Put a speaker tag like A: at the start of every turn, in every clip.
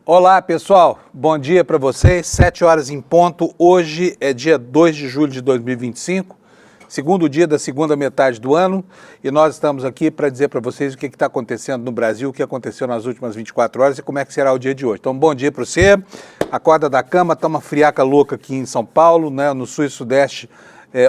A: Olá, pessoal. Bom dia para vocês. 7 horas em ponto. Hoje é dia 2 de julho de 2025, segundo dia da segunda metade do ano, e nós estamos aqui para dizer para vocês o que está acontecendo no Brasil, o que aconteceu nas últimas 24 horas e como é que será o dia de hoje. Então, bom dia para você. Acorda da cama, está uma friaca louca aqui em São Paulo, né? No sul e sudeste,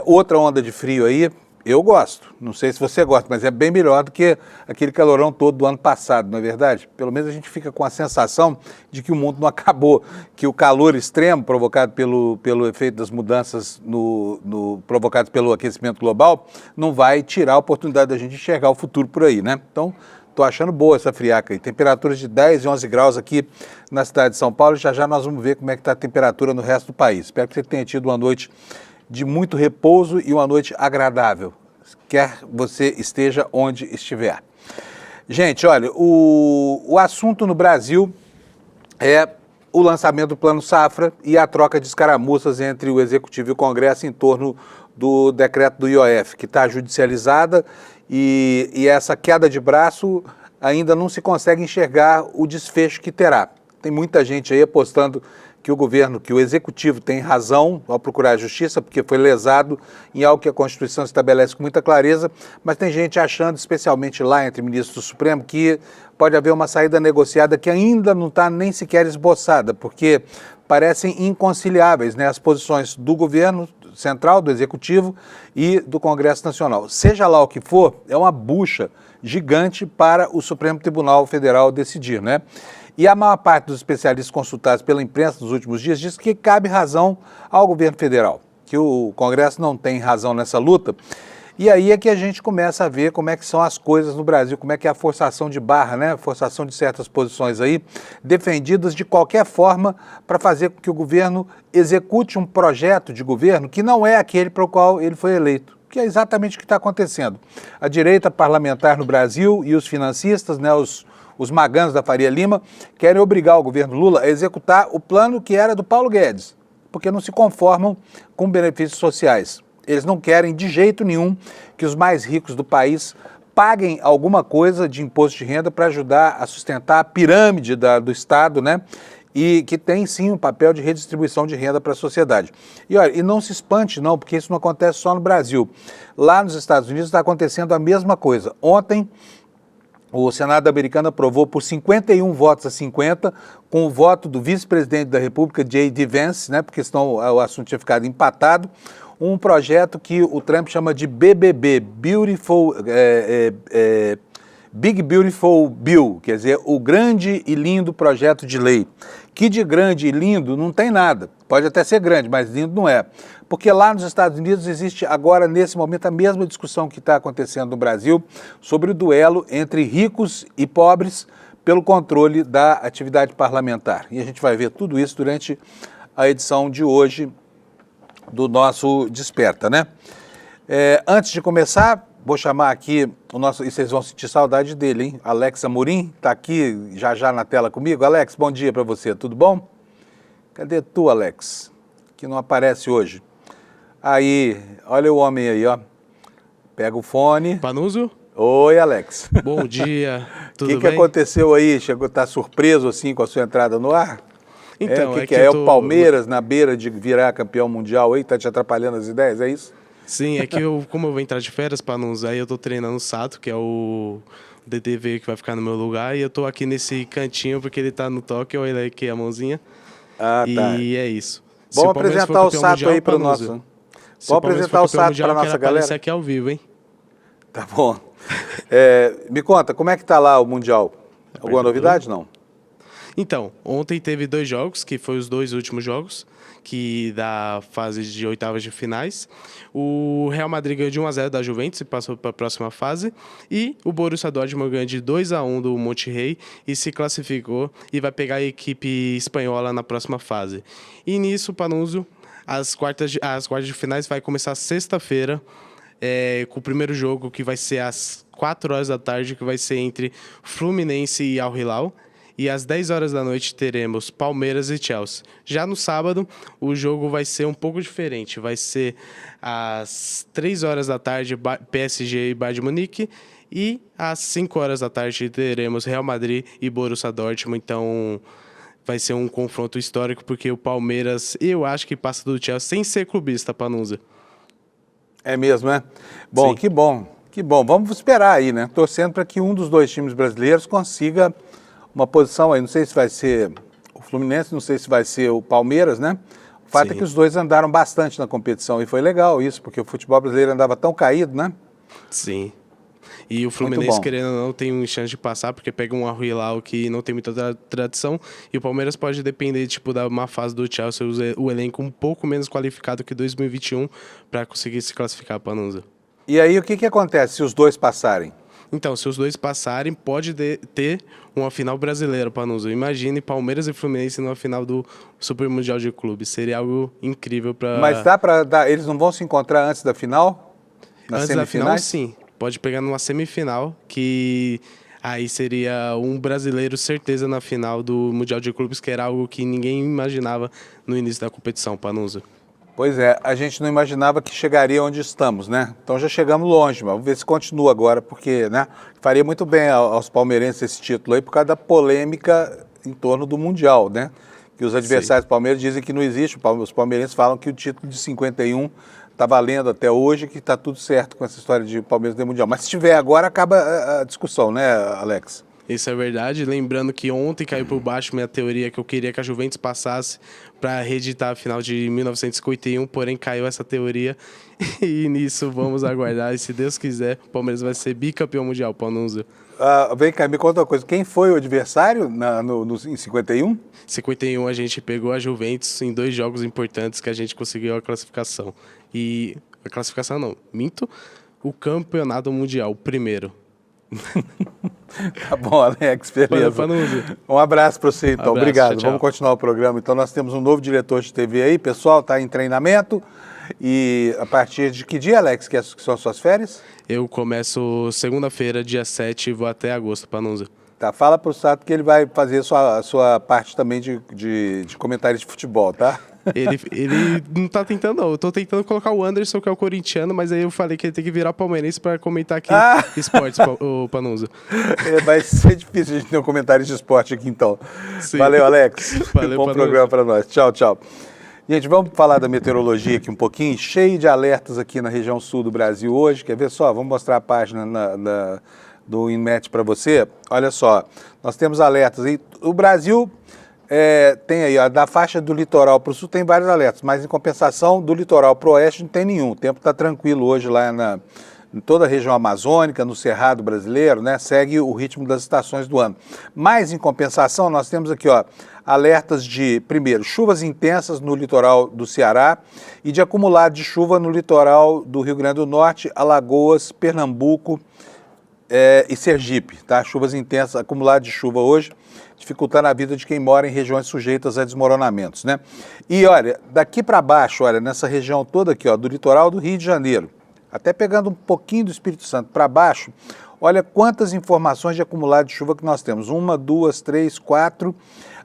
A: outra onda de frio aí. Eu gosto, não sei se você gosta, mas é bem melhor do que aquele calorão todo do ano passado, não é verdade? Pelo menos a gente fica com a sensação de que o mundo não acabou, que o calor extremo provocado pelo efeito das mudanças provocadas pelo aquecimento global não vai tirar a oportunidade da gente enxergar o futuro por aí, né? Então, estou achando boa essa friaca aí. Temperaturas de 10 e 11 graus aqui na cidade de São Paulo, e já nós vamos ver como é que está a temperatura no resto do país. Espero que você tenha tido uma noite de muito repouso e uma noite agradável, quer você esteja onde estiver. Gente, olha, o assunto no Brasil é o lançamento do Plano Safra e a troca de escaramuças entre o Executivo e o Congresso em torno do decreto do IOF, que está judicializada e essa queda de braço ainda não se consegue enxergar o desfecho que terá. Tem muita gente aí apostando que o governo, que o Executivo tem razão ao procurar a justiça, porque foi lesado em algo que a Constituição estabelece com muita clareza, mas tem gente achando, especialmente lá entre ministros do Supremo, que pode haver uma saída negociada que ainda não está nem sequer esboçada, porque parecem inconciliáveis, né, as posições do governo central, do Executivo e do Congresso Nacional. Seja lá o que for, é uma bucha gigante para o Supremo Tribunal Federal decidir, né? E a maior parte dos especialistas consultados pela imprensa nos últimos dias diz que cabe razão ao governo federal, que o Congresso não tem razão nessa luta. E aí é que a gente começa a ver como é que são as coisas no Brasil, como é que é a forçação de barra, né? A forçação de certas posições aí, defendidas de qualquer forma para fazer com que o governo execute um projeto de governo que não é aquele para o qual ele foi eleito, que é exatamente o que está acontecendo. A direita parlamentar no Brasil e os financistas, né, os maganos da Faria Lima, querem obrigar o governo Lula a executar o plano que era do Paulo Guedes, porque não se conformam com benefícios sociais. Eles não querem de jeito nenhum que os mais ricos do país paguem alguma coisa de imposto de renda para ajudar a sustentar a pirâmide do Estado, né? E que tem sim um papel de redistribuição de renda para a sociedade. E olha, e não se espante não, porque isso não acontece só no Brasil. Lá nos Estados Unidos está acontecendo a mesma coisa. Ontem, o Senado americano aprovou por 51 votos a 50, com o voto do vice-presidente da República, J.D. Vance, né, porque senão o assunto tinha ficado empatado, um projeto que o Trump chama de BBB, Big Beautiful Bill, quer dizer, o grande e lindo projeto de lei. Que de grande e lindo não tem nada, pode até ser grande, mas lindo não é. Porque lá nos Estados Unidos existe agora, nesse momento, a mesma discussão que está acontecendo no Brasil sobre o duelo entre ricos e pobres pelo controle da atividade parlamentar. E a gente vai ver tudo isso durante a edição de hoje do nosso Desperta, né? Antes de começar, vou chamar aqui o nosso, e vocês vão sentir saudade dele, hein? Alex Amorim, está aqui já na tela comigo. Alex, bom dia para você, tudo bom? Cadê tu, Alex? Que não aparece hoje. Aí, olha o homem aí, ó. Pega o fone.
B: Panuso?
A: Oi, Alex.
B: Bom dia, tudo bem?
A: O que aconteceu aí? Tá surpreso assim com a sua entrada no ar?
B: Então,
A: que é o Palmeiras na beira de virar campeão mundial aí, tá te atrapalhando as ideias, é isso?
B: Sim, é que como eu vou entrar de férias, Panuso, aí eu tô treinando o Sato, que é o DTV que vai ficar no meu lugar, e eu tô aqui nesse cantinho porque ele tá no toque, eu olhei aqui a mãozinha.
A: Ah, tá.
B: E é isso.
A: Vamos apresentar o Sato aí para o nosso... Vamos apresentar o Sato para a nossa galera.
B: Isso aqui ao vivo, hein?
A: Tá bom. Me conta, como é que tá lá o Mundial? Alguma novidade, não?
B: Então, ontem teve 2 jogos, que foram os 2 últimos jogos, que da fase de oitavas de finais. O Real Madrid ganhou de 1-0 da Juventus e passou para a próxima fase. E o Borussia Dortmund ganhou de 2-1 do Monterrey e se classificou e vai pegar a equipe espanhola na próxima fase. E nisso, Panuso, as quartas de finais vai começar sexta-feira, com o primeiro jogo que vai ser às 4 horas da tarde, que vai ser entre Fluminense e Al Hilal. E às 10 horas da noite teremos Palmeiras e Chelsea. Já no sábado, o jogo vai ser um pouco diferente. Vai ser às 3 horas da tarde, PSG e Bayern de Munique. E às 5 horas da tarde teremos Real Madrid e Borussia Dortmund. Então, vai ser um confronto histórico, porque o Palmeiras, eu acho que passa do Chelsea sem ser clubista, Panunzio.
A: É mesmo, né? Bom,
B: Sim.
A: que bom, que bom. Vamos esperar aí, né? Torcendo para que um dos dois times brasileiros consiga uma posição aí. Não sei se vai ser o Fluminense, não sei se vai ser o Palmeiras, né? O fato
B: Sim.
A: é que os dois andaram bastante na competição e foi legal isso, porque o futebol brasileiro andava tão caído, né?
B: Sim. E o
A: bom.
B: Fluminense, querendo ou não, tem uma chance de passar, porque pega um Al Hilal que não tem muita tradição, e o Palmeiras pode depender, tipo, da má fase do Chelsea, o elenco um pouco menos qualificado que 2021 para conseguir se classificar, Panunzio.
A: E aí o que acontece se os dois passarem?
B: Então, se os dois passarem, pode ter uma final brasileira, Panunzio. Imagine Palmeiras e Fluminense numa final do Super Mundial de Clubes. Seria algo incrível para...
A: Mas dá para dar, eles não vão se encontrar antes da final? Nas
B: Antes da final,
A: semifinais?
B: sim. Pode pegar numa semifinal, que aí seria um brasileiro certeza na final do Mundial de Clubes, que era algo que ninguém imaginava no início da competição, Panunzio.
A: Pois é, a gente não imaginava que chegaria onde estamos, né? Então já chegamos longe, mas vamos ver se continua agora, porque, né, faria muito bem aos palmeirenses esse título aí por causa da polêmica em torno do Mundial, né? Que os adversários do Palmeiras dizem que não existe, os palmeirenses falam que o título de 51 está valendo até hoje, que está tudo certo com essa história de Palmeiras de Mundial. Mas se tiver agora, acaba a discussão, né, Alex?
B: Isso é verdade. Lembrando que ontem caiu por baixo minha teoria que eu queria que a Juventus passasse para reeditar a final de 1951, porém caiu essa teoria e nisso vamos aguardar. E se Deus quiser, o Palmeiras vai ser bicampeão mundial, Panunzio.
A: Vem cá, me conta uma coisa. Quem foi o adversário em 51?
B: 51 a gente pegou a Juventus em 2 jogos importantes que a gente conseguiu a classificação. E a classificação não, minto, o campeonato mundial, o primeiro.
A: Tá bom, Alex, beleza. Um abraço para você, então.
B: Abraço,
A: obrigado.
B: tchau, tchau.
A: Vamos continuar o programa. Então, nós temos um novo diretor de TV aí, pessoal, está em treinamento. E a partir de que dia, Alex, que são as suas férias?
B: Eu começo segunda-feira, dia 7, e vou até agosto, Panunzio.
A: Tá, fala pro Sato que ele vai fazer a sua parte também de comentário de futebol, tá?
B: Ele não tá tentando, não. Eu tô tentando colocar o Anderson, que é o corintiano, mas aí eu falei que ele tem que virar palmeirense pra comentar aqui esportes, o Panunzio.
A: Vai ser difícil a gente ter um comentário de esporte aqui, então.
B: Sim.
A: Valeu, Alex.
B: Valeu,
A: Bom
B: Panunzio.
A: programa para nós. Tchau, tchau. Gente, vamos falar da meteorologia aqui um pouquinho. Cheio de alertas aqui na região sul do Brasil hoje. Quer ver só? Vamos mostrar a página do INMET para você. Olha só, nós temos alertas aí. O Brasil tem aí, ó, da faixa do litoral para o sul tem vários alertas, mas em compensação do litoral para o oeste não tem nenhum. O tempo está tranquilo hoje lá em toda a região amazônica, no Cerrado brasileiro, né? Segue o ritmo das estações do ano. Mas em compensação nós temos aqui, ó, alertas de, primeiro, chuvas intensas no litoral do Ceará e de acumulado de chuva no litoral do Rio Grande do Norte, Alagoas, Pernambuco, e Sergipe, tá? Chuvas intensas, acumulado de chuva hoje, dificultando a vida de quem mora em regiões sujeitas a desmoronamentos, né? E olha, daqui para baixo, olha, nessa região toda aqui, ó, do litoral do Rio de Janeiro, até pegando um pouquinho do Espírito Santo para baixo, olha quantas informações de acumulado de chuva que nós temos. 1, 2, 3, 4.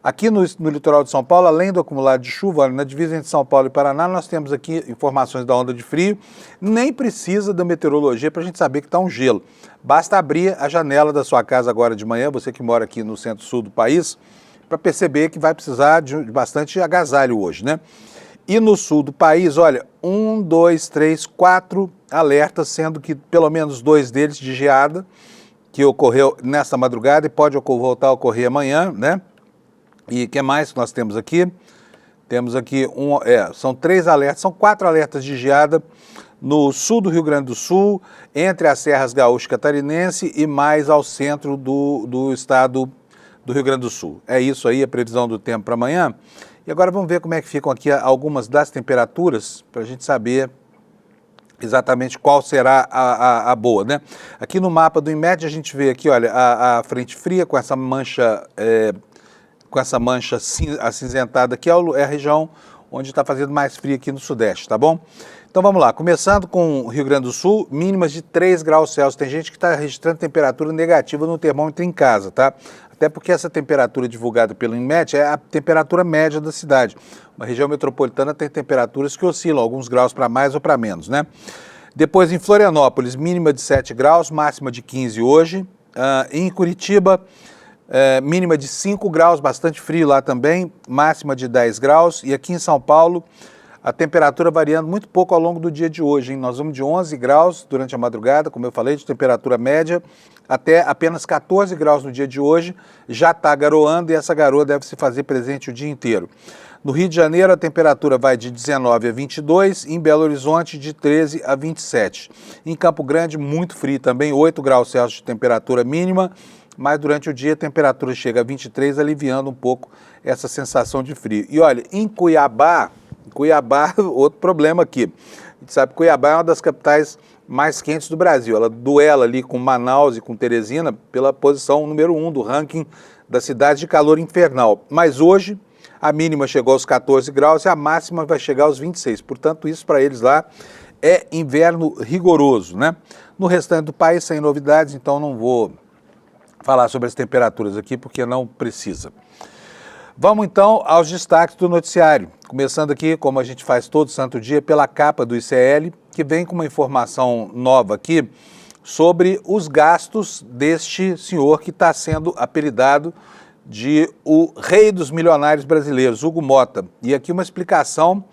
A: Aqui no litoral de São Paulo, além do acumulado de chuva, olha, na divisa entre São Paulo e Paraná, nós temos aqui informações da onda de frio. Nem precisa da meteorologia para a gente saber que está um gelo. Basta abrir a janela da sua casa agora de manhã, você que mora aqui no centro-sul do país, para perceber que vai precisar de bastante agasalho hoje, né? E no sul do país, olha, 1, 2, 3, 4 alertas, sendo que pelo menos 2 deles de geada, que ocorreu nesta madrugada e pode voltar a ocorrer amanhã, né? E o que mais que nós temos aqui? Temos aqui, são 3 alertas, são 4 alertas de geada no sul do Rio Grande do Sul, entre as serras gaúcho e catarinense e mais ao centro do estado do Rio Grande do Sul. É isso aí, a previsão do tempo para amanhã. E agora vamos ver como é que ficam aqui algumas das temperaturas, para a gente saber exatamente qual será a boa, né? Aqui no mapa do INMET a gente vê aqui, olha, a frente fria com essa mancha acinzentada aqui, é a região onde está fazendo mais frio aqui no sudeste, tá bom? Então vamos lá, começando com o Rio Grande do Sul, mínimas de 3 graus Celsius. Tem gente que está registrando temperatura negativa no termômetro em casa, tá? Até porque essa temperatura divulgada pelo INMET é a temperatura média da cidade. Uma região metropolitana tem temperaturas que oscilam alguns graus para mais ou para menos, né? Depois em Florianópolis, mínima de 7 graus, máxima de 15 hoje. Em Curitiba, mínima de 5 graus, bastante frio lá também, máxima de 10 graus. E aqui em São Paulo, a temperatura variando muito pouco ao longo do dia de hoje, hein? Nós vamos de 11 graus durante a madrugada, como eu falei, de temperatura média, até apenas 14 graus no dia de hoje. Já está garoando e essa garoa deve se fazer presente o dia inteiro. No Rio de Janeiro, a temperatura vai de 19 a 22, em Belo Horizonte, de 13 a 27. Em Campo Grande, muito frio também, 8 graus Celsius de temperatura mínima, mas durante o dia a temperatura chega a 23, aliviando um pouco essa sensação de frio. E olha, em Cuiabá, outro problema aqui. A gente sabe que Cuiabá é uma das capitais mais quentes do Brasil. Ela duela ali com Manaus e com Teresina pela posição número 1 do ranking das cidades de calor infernal. Mas hoje a mínima chegou aos 14 graus e a máxima vai chegar aos 26. Portanto, isso para eles lá é inverno rigoroso, né? No restante do país, sem novidades, então não vou falar sobre as temperaturas aqui porque não precisa. Vamos então aos destaques do noticiário, começando aqui, como a gente faz todo santo dia, pela capa do ICL, que vem com uma informação nova aqui sobre os gastos deste senhor que está sendo apelidado de o rei dos milionários brasileiros, Hugo Motta. E aqui uma explicação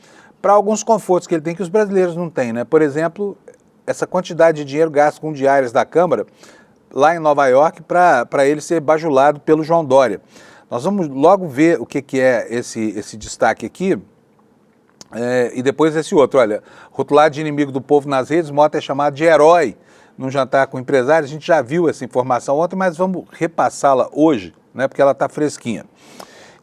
A: para alguns confortos que ele tem que os brasileiros não têm, né? Por exemplo, essa quantidade de dinheiro gasto com diárias da Câmara lá em Nova York para ele ser bajulado pelo João Dória. Nós vamos logo ver o que é esse destaque aqui e depois esse outro. Olha, rotulado de inimigo do povo nas redes, Motta é chamado de herói num jantar com empresários. A gente já viu essa informação ontem, mas vamos repassá-la hoje, né, porque ela está fresquinha.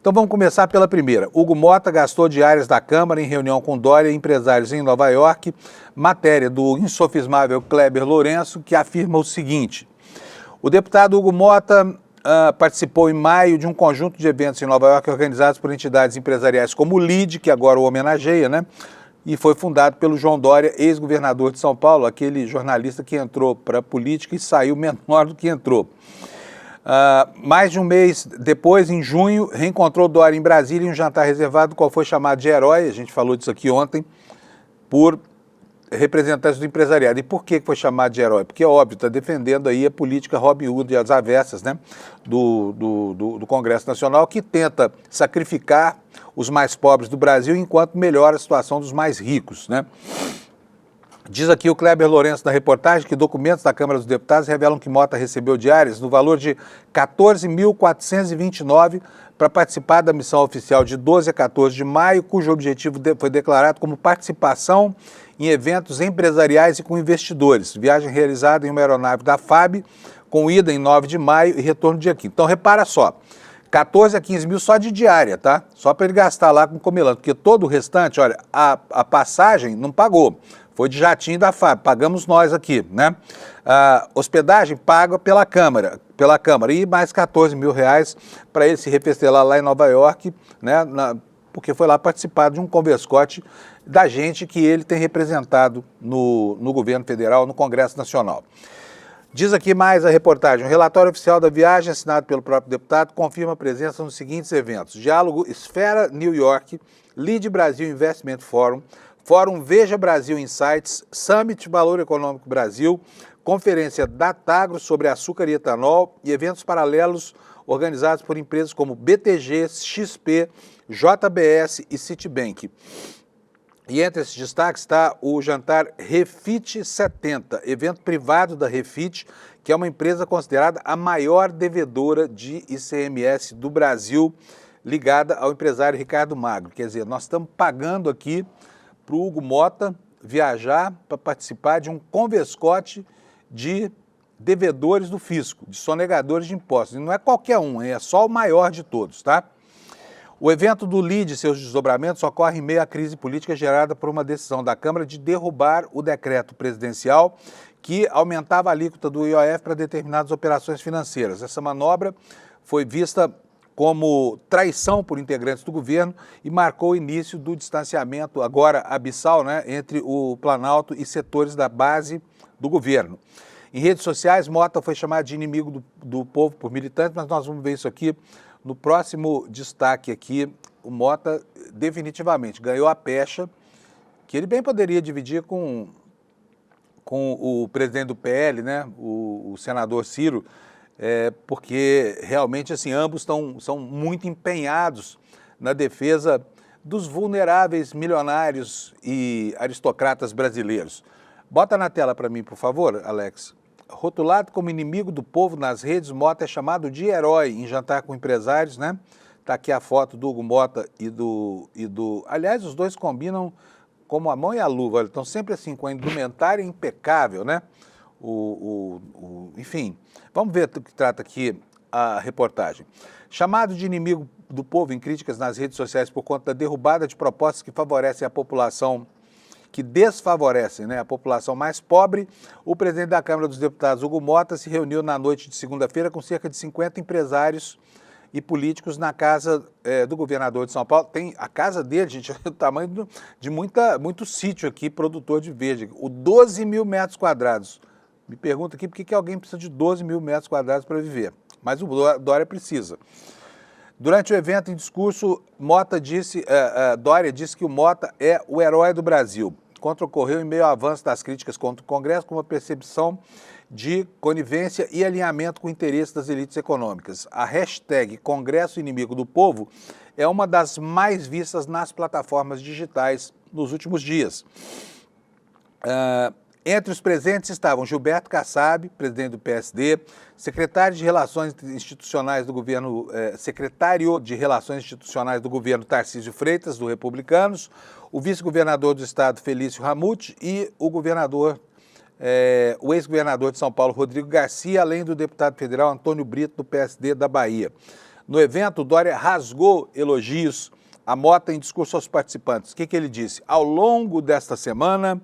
A: Então vamos começar pela primeira. Hugo Motta gastou diárias da Câmara em reunião com Dória e empresários em Nova York. Matéria do insofismável Kleber Lourenço, que afirma o seguinte: o deputado Hugo Motta participou em maio de um conjunto de eventos em Nova York organizados por entidades empresariais como o LID, que agora o homenageia, né? E foi fundado pelo João Dória, ex-governador de São Paulo, aquele jornalista que entrou para a política e saiu menor do que entrou. Mais de um mês depois, em junho, reencontrou Dória em Brasília em um jantar reservado, qual foi chamado de herói, a gente falou disso aqui ontem, por representantes do empresariado. E por que foi chamado de herói? Porque, óbvio, está defendendo aí a política Robin Hood e as avessas, né, do Congresso Nacional, que tenta sacrificar os mais pobres do Brasil enquanto melhora a situação dos mais ricos, né? Diz aqui o Kleber Lourenço na reportagem que documentos da Câmara dos Deputados revelam que Motta recebeu diárias no valor de R$ 14.429 para participar da missão oficial de 12 a 14 de maio, cujo objetivo foi declarado como participação em eventos empresariais e com investidores. Viagem realizada em uma aeronave da FAB, com ida em 9 de maio e retorno dia 15. Então, repara só, 14 a 15 mil só de diária, tá? Só para ele gastar lá com comelando, porque todo o restante, olha, a passagem não pagou. Foi de jatinho da FAB, pagamos nós aqui, né? Hospedagem paga pela Câmara, e mais 14 mil reais para ele se refestelar lá em Nova York, né? Porque foi lá participar de um converscote da gente que ele tem representado no governo federal, no Congresso Nacional. Diz aqui mais a reportagem: o relatório oficial da viagem, assinado pelo próprio deputado, confirma a presença nos seguintes eventos: Diálogo Esfera New York, Lead Brasil Investment Forum, Fórum Veja Brasil Insights, Summit Valor Econômico Brasil, Conferência Datagro sobre açúcar e etanol e eventos paralelos organizados por empresas como BTG, XP, JBS e Citibank. E entre esses destaques está o jantar Refit 70, evento privado da Refit, que é uma empresa considerada a maior devedora de ICMS do Brasil, ligada ao empresário Ricardo Magro. Quer dizer, nós estamos pagando aqui para o Hugo Motta viajar para participar de um converscote de devedores do fisco, de sonegadores de impostos. E não é qualquer um, é só o maior de todos, tá? O evento do LID e seus desdobramentos ocorre em meio à crise política gerada por uma decisão da Câmara de derrubar o decreto presidencial que aumentava a alíquota do IOF para determinadas operações financeiras. Essa manobra foi vista como traição por integrantes do governo e marcou o início do distanciamento, agora abissal, né, entre o Planalto e setores da base do governo. Em redes sociais, Motta foi chamado de inimigo do povo por militantes, mas nós vamos ver isso aqui no próximo destaque aqui. O Motta definitivamente ganhou a pecha, que ele bem poderia dividir com o presidente do PL, né, o senador Ciro, porque realmente assim, ambos são muito empenhados na defesa dos vulneráveis milionários e aristocratas brasileiros. Bota na tela para mim, por favor, Alex. Rotulado como inimigo do povo nas redes, Mota é chamado de herói em jantar com empresários, né? Tá aqui a foto do Hugo Mota e do... Aliás, os dois combinam como a mão e a luva, estão sempre assim, com a indumentária impecável, né? Enfim, vamos ver do que trata aqui a reportagem. Chamado de inimigo do povo em críticas nas redes sociais por conta da derrubada de propostas que favorecem a população, que desfavorecem, né, a população mais pobre, o presidente da Câmara dos Deputados, Hugo Mota, se reuniu na noite de segunda-feira com cerca de 50 empresários e políticos na casa do governador de São Paulo. Tem a casa dele, gente, é o tamanho de muito sítio aqui, produtor de verde, o 12 mil metros quadrados. Me pergunta aqui por que alguém precisa de 12 mil metros quadrados para viver, mas o Dória precisa. Durante o evento, em discurso, Dória disse que o Mota é o herói do Brasil. Contra ocorreu em meio ao avanço das críticas contra o Congresso, com uma percepção de conivência e alinhamento com o interesse das elites econômicas. A hashtag Congresso Inimigo do Povo é uma das mais vistas nas plataformas digitais nos últimos dias. Entre os presentes estavam Gilberto Kassab, presidente do PSD, secretário de Relações Institucionais do governo, Tarcísio Freitas, do Republicanos, o vice-governador do estado, Felício Ramute, e o ex-governador de São Paulo, Rodrigo Garcia, além do deputado federal Antônio Brito, do PSD da Bahia. No evento, Dória rasgou elogios a Mota em discurso aos participantes. O que ele disse? Ao longo desta semana,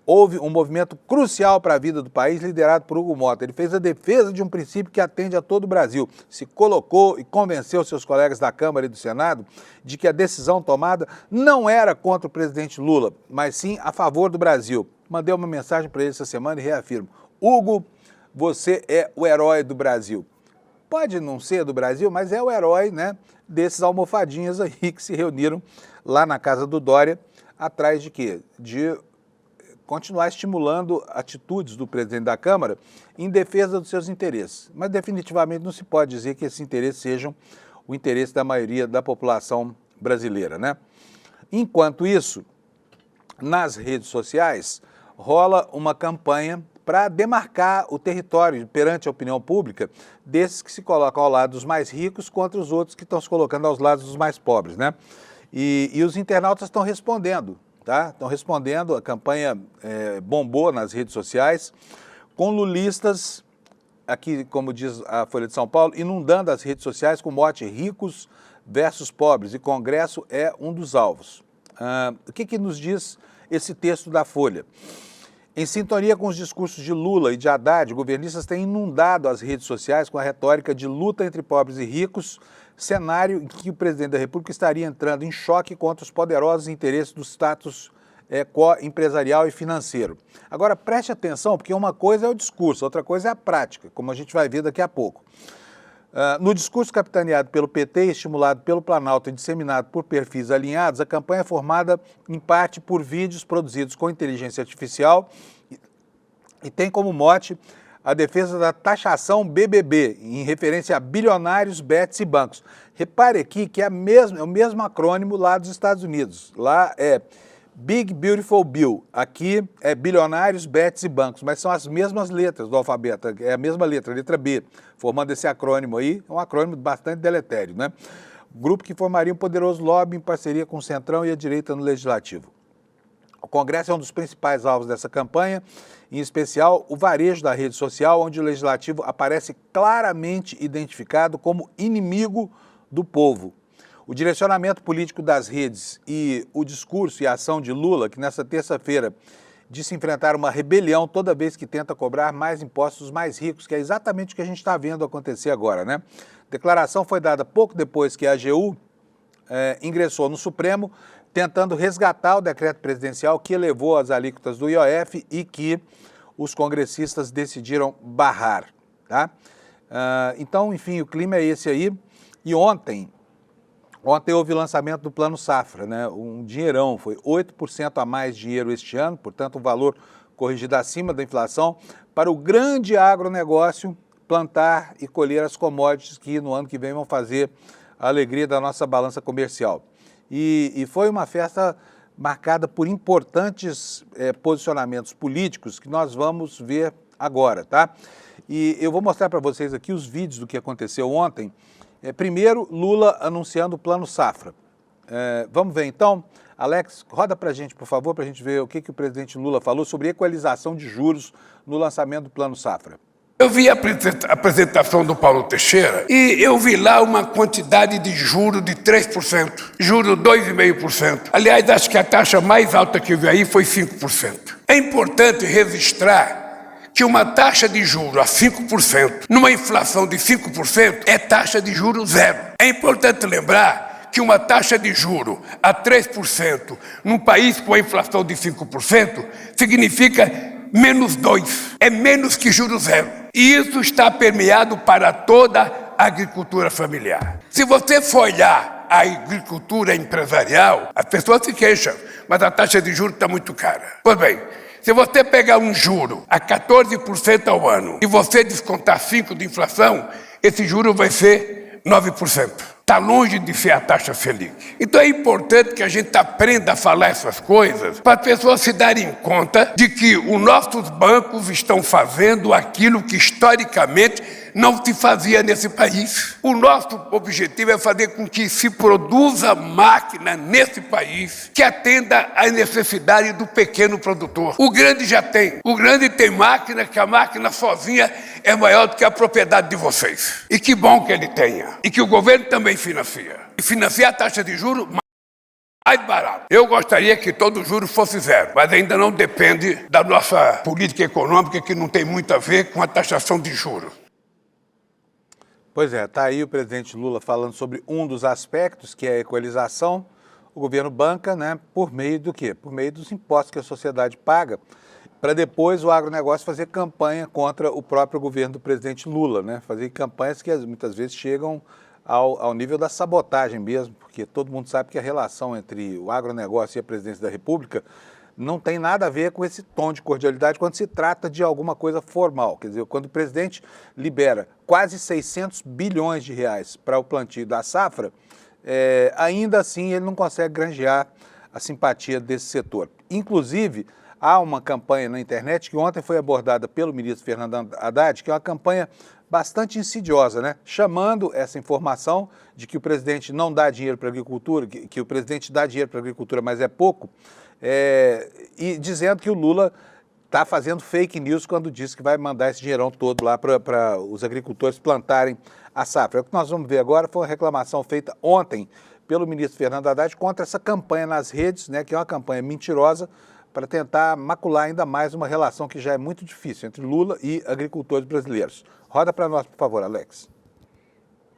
A: houve um movimento crucial para a vida do país, liderado por Hugo Mota. Ele fez a defesa de um princípio que atende a todo o Brasil. Se colocou e convenceu seus colegas da Câmara e do Senado de que a decisão tomada não era contra o presidente Lula, mas sim a favor do Brasil. Mandei uma mensagem para ele essa semana e reafirmo. Hugo, você é o herói do Brasil. Pode não ser do Brasil, mas é o herói, né, desses almofadinhas aí que se reuniram lá na casa do Dória, atrás de quê? De continuar estimulando atitudes do presidente da Câmara em defesa dos seus interesses. Mas definitivamente não se pode dizer que esses interesses sejam o interesse da maioria da população brasileira, né? Enquanto isso, nas redes sociais, rola uma campanha para demarcar o território perante a opinião pública desses que se colocam ao lado dos mais ricos contra os outros que estão se colocando aos lados dos mais pobres, né? E os internautas estão respondendo. Tá? Estão respondendo, a campanha bombou nas redes sociais, com lulistas, aqui como diz a Folha de São Paulo, inundando as redes sociais com mote ricos versus pobres, e Congresso é um dos alvos. O que nos diz esse texto da Folha? Em sintonia com os discursos de Lula e de Haddad, governistas têm inundado as redes sociais com a retórica de luta entre pobres e ricos, cenário em que o presidente da República estaria entrando em choque contra os poderosos interesses do status quo empresarial e financeiro. Agora, preste atenção, porque uma coisa é o discurso, outra coisa é a prática, como a gente vai ver daqui a pouco. No discurso capitaneado pelo PT, estimulado pelo Planalto e disseminado por perfis alinhados, a campanha é formada, em parte, por vídeos produzidos com inteligência artificial e tem como mote a defesa da taxação BBB, em referência a bilionários, bets e bancos. Repare aqui que é o mesmo acrônimo lá dos Estados Unidos. Lá é Big Beautiful Bill, aqui é bilionários, bets e bancos, mas são as mesmas letras do alfabeto, é a mesma letra, a letra B, formando esse acrônimo aí, é um acrônimo bastante deletério, né? Grupo que formaria um poderoso lobby em parceria com o Centrão e a direita no Legislativo. O Congresso é um dos principais alvos dessa campanha, em especial o varejo da rede social, onde o Legislativo aparece claramente identificado como inimigo do povo. O direcionamento político das redes e o discurso e a ação de Lula, que nessa terça-feira disse enfrentar uma rebelião toda vez que tenta cobrar mais impostos dos mais ricos, que é exatamente o que a gente está vendo acontecer agora, né? A declaração foi dada pouco depois que a AGU ingressou no Supremo, tentando resgatar o decreto presidencial que elevou as alíquotas do IOF e que os congressistas decidiram barrar, tá? Então, enfim, o clima é esse aí. E ontem houve o lançamento do Plano Safra, né? Um dinheirão, foi 8% a mais dinheiro este ano, portanto, um valor corrigido acima da inflação para o grande agronegócio plantar e colher as commodities que no ano que vem vão fazer a alegria da nossa balança comercial. E foi uma festa marcada por importantes posicionamentos políticos que nós vamos ver agora, tá? E eu vou mostrar para vocês aqui os vídeos do que aconteceu ontem. Primeiro, Lula anunciando o Plano Safra. Vamos ver então? Alex, roda para a gente, por favor, para a gente ver o que o presidente Lula falou sobre equalização de juros no lançamento do Plano Safra.
C: Eu vi a apresentação do Paulo Teixeira e eu vi lá uma quantidade de juros de 3%, juro 2,5%. Aliás, acho que a taxa mais alta que eu vi aí foi 5%. É importante registrar que uma taxa de juros a 5%, numa inflação de 5%, é taxa de juros zero. É importante lembrar que uma taxa de juros a 3% num país com a inflação de 5% significa menos 2, é menos que juros zero. E isso está permeado para toda a agricultura familiar. Se você for olhar a agricultura empresarial, as pessoas se queixam, mas a taxa de juros está muito cara. Pois bem, se você pegar um juro a 14% ao ano e você descontar 5% de inflação, esse juro vai ser 9%. Está longe de ser a taxa Selic. Então é importante que a gente aprenda a falar essas coisas para as pessoas se darem conta de que os nossos bancos estão fazendo aquilo que historicamente não se fazia nesse país. O nosso objetivo é fazer com que se produza máquina nesse país que atenda às necessidades do pequeno produtor. O grande já tem. O grande tem máquina, que a máquina sozinha é maior do que a propriedade de vocês. E que bom que ele tenha. E que o governo também financia. E financia a taxa de juros mais barato. Eu gostaria que todo o juro fosse zero, mas ainda não depende da nossa política econômica, que não tem muito a ver com a taxação de juros.
A: Pois é, está aí o presidente Lula falando sobre um dos aspectos, que é a equalização. O governo banca, né, por meio do quê? Por meio dos impostos que a sociedade paga, para depois o agronegócio fazer campanha contra o próprio governo do presidente Lula, né? Fazer campanhas que muitas vezes chegam ao nível da sabotagem mesmo, porque todo mundo sabe que a relação entre o agronegócio e a presidência da República não tem nada a ver com esse tom de cordialidade quando se trata de alguma coisa formal. Quer dizer, quando o presidente libera quase 600 bilhões de reais para o plantio da safra, ainda assim ele não consegue granjear a simpatia desse setor. Inclusive, há uma campanha na internet que ontem foi abordada pelo ministro Fernando Haddad, que é uma campanha bastante insidiosa, né? Chamando essa informação de que o presidente não dá dinheiro para a agricultura, que o presidente dá dinheiro para a agricultura, mas é pouco, e dizendo que o Lula está fazendo fake news quando disse que vai mandar esse dinheirão todo lá para os agricultores plantarem a safra. O que nós vamos ver agora foi uma reclamação feita ontem pelo ministro Fernando Haddad contra essa campanha nas redes, né, que é uma campanha mentirosa, para tentar macular ainda mais uma relação que já é muito difícil entre Lula e agricultores brasileiros. Roda para nós, por favor, Alex.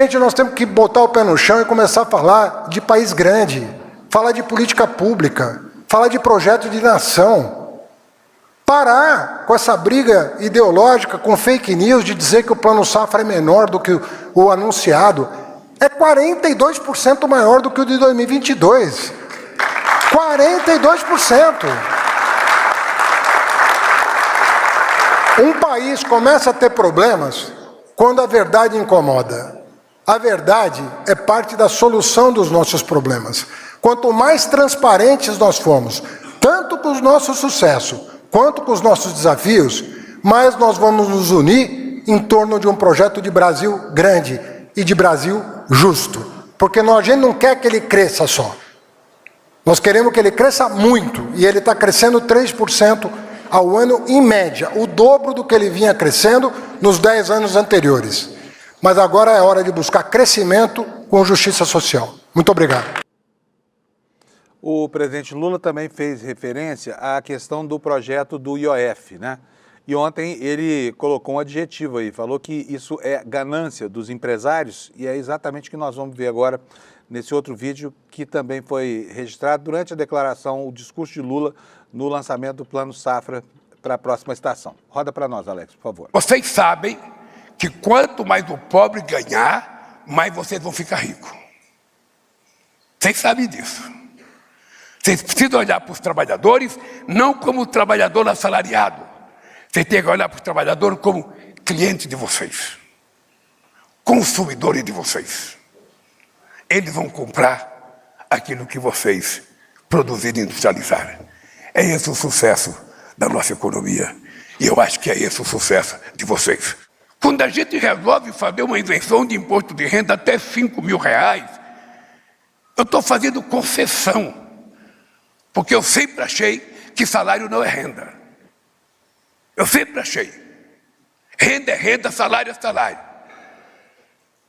D: Gente, nós temos que botar o pé no chão e começar a falar de país grande, falar de política pública, falar de projeto de nação. Parar com essa briga ideológica, com fake news, de dizer que o Plano Safra é menor do que o anunciado. É 42% maior do que o de 2022. 42%. Um país começa a ter problemas quando a verdade incomoda. A verdade é parte da solução dos nossos problemas. Quanto mais transparentes nós formos, tanto com o nosso sucesso, quanto com os nossos desafios, mais nós vamos nos unir em torno de um projeto de Brasil grande e de Brasil justo. Porque a gente não quer que ele cresça só. Nós queremos que ele cresça muito, e ele está crescendo 3% ao ano em média, o dobro do que ele vinha crescendo nos 10 anos anteriores. Mas agora é hora de buscar crescimento com justiça social. Muito obrigado.
A: O presidente Lula também fez referência à questão do projeto do IOF, né? E ontem ele colocou um adjetivo aí, falou que isso é ganância dos empresários, e é exatamente o que nós vamos ver agora nesse outro vídeo, que também foi registrado durante a declaração, o discurso de Lula no lançamento do Plano Safra para a próxima estação. Roda para nós, Alex, por favor.
C: Vocês sabem que quanto mais o pobre ganhar, mais vocês vão ficar ricos. Vocês sabem disso. Vocês precisam olhar para os trabalhadores, não como trabalhador assalariado. Vocês têm que olhar para os trabalhadores como cliente de vocês. consumidores de vocês. Eles vão comprar aquilo que vocês produzirem e industrializarem. É esse o sucesso da nossa economia. E eu acho que é esse o sucesso de vocês. Quando a gente resolve fazer uma isenção de imposto de renda até R$5.000, eu estou fazendo concessão. Porque eu sempre achei que salário não é renda. Eu sempre achei. Renda é renda, salário é salário.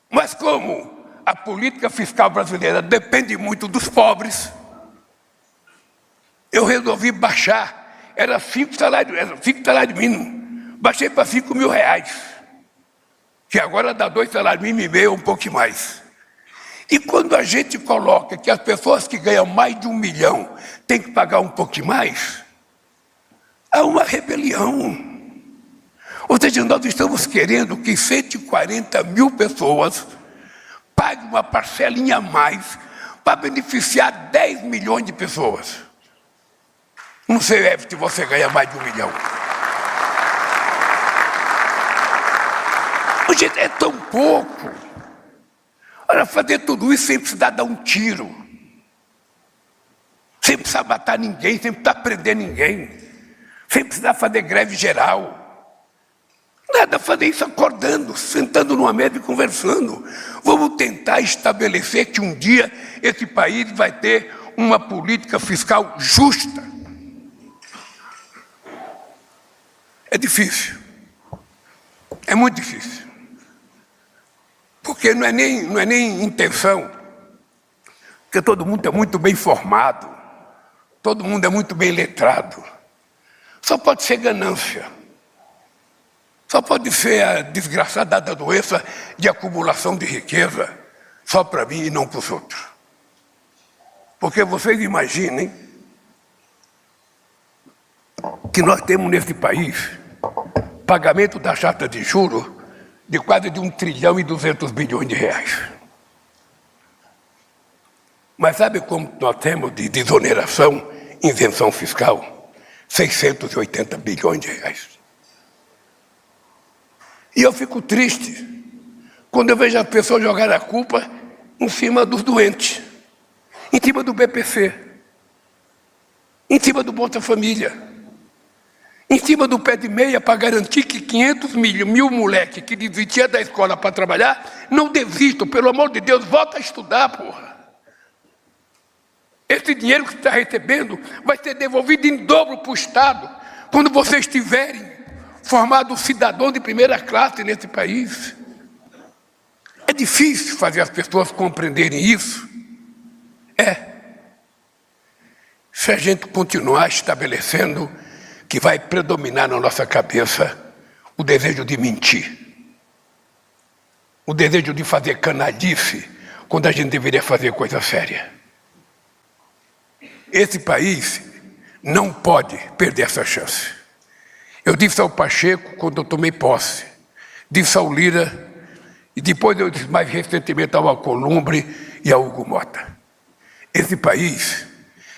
C: Mas como a política fiscal brasileira depende muito dos pobres, eu resolvi baixar. Era 5 salários mínimos. Baixei para R$5.000, que agora dá 2 salários mínimos e meio, um pouco mais. E quando a gente coloca que as pessoas que ganham mais de 1 milhão têm que pagar um pouco mais, há uma rebelião. Ou seja, nós estamos querendo que 140 mil pessoas paguem uma parcelinha a mais para beneficiar 10 milhões de pessoas. Não sei se você ganha mais de 1 milhão. Hoje é tão pouco. Olha, fazer tudo isso sem precisar dar um tiro. Sem precisar matar ninguém, sem precisar prender ninguém. Sem precisar fazer greve geral. Nada, fazer isso acordando, sentando numa mesa e conversando. Vamos tentar estabelecer que um dia esse país vai ter uma política fiscal justa. É difícil. É muito difícil. Porque não é nem intenção. Porque todo mundo é muito bem formado. Todo mundo é muito bem letrado. Só pode ser ganância. Só pode ser a desgraçada da doença de acumulação de riqueza, só para mim e não para os outros. Porque vocês imaginem que nós temos nesse país pagamento da taxa de juros de quase de R$1,2 trilhão. Mas sabe como nós temos de desoneração, isenção fiscal? R$680 bilhões. E eu fico triste quando eu vejo as pessoas jogar a culpa em cima dos doentes, em cima do BPC, em cima do Bolsa Família, em cima do pé de meia para garantir que 500 mil moleques que desistiam da escola para trabalhar, não desistam, pelo amor de Deus, volta a estudar, porra. Esse dinheiro que você está recebendo vai ser devolvido em dobro para o Estado, quando vocês tiverem formado cidadão de primeira classe nesse país. É difícil fazer as pessoas compreenderem isso. Se a gente continuar estabelecendo que vai predominar na nossa cabeça o desejo de mentir, o desejo de fazer canalice, quando a gente deveria fazer coisa séria. Esse país não pode perder essa chance. Eu disse ao Pacheco quando eu tomei posse, disse ao Lira, e depois eu disse mais recentemente ao Alcolumbre e ao Hugo Mota. Esse país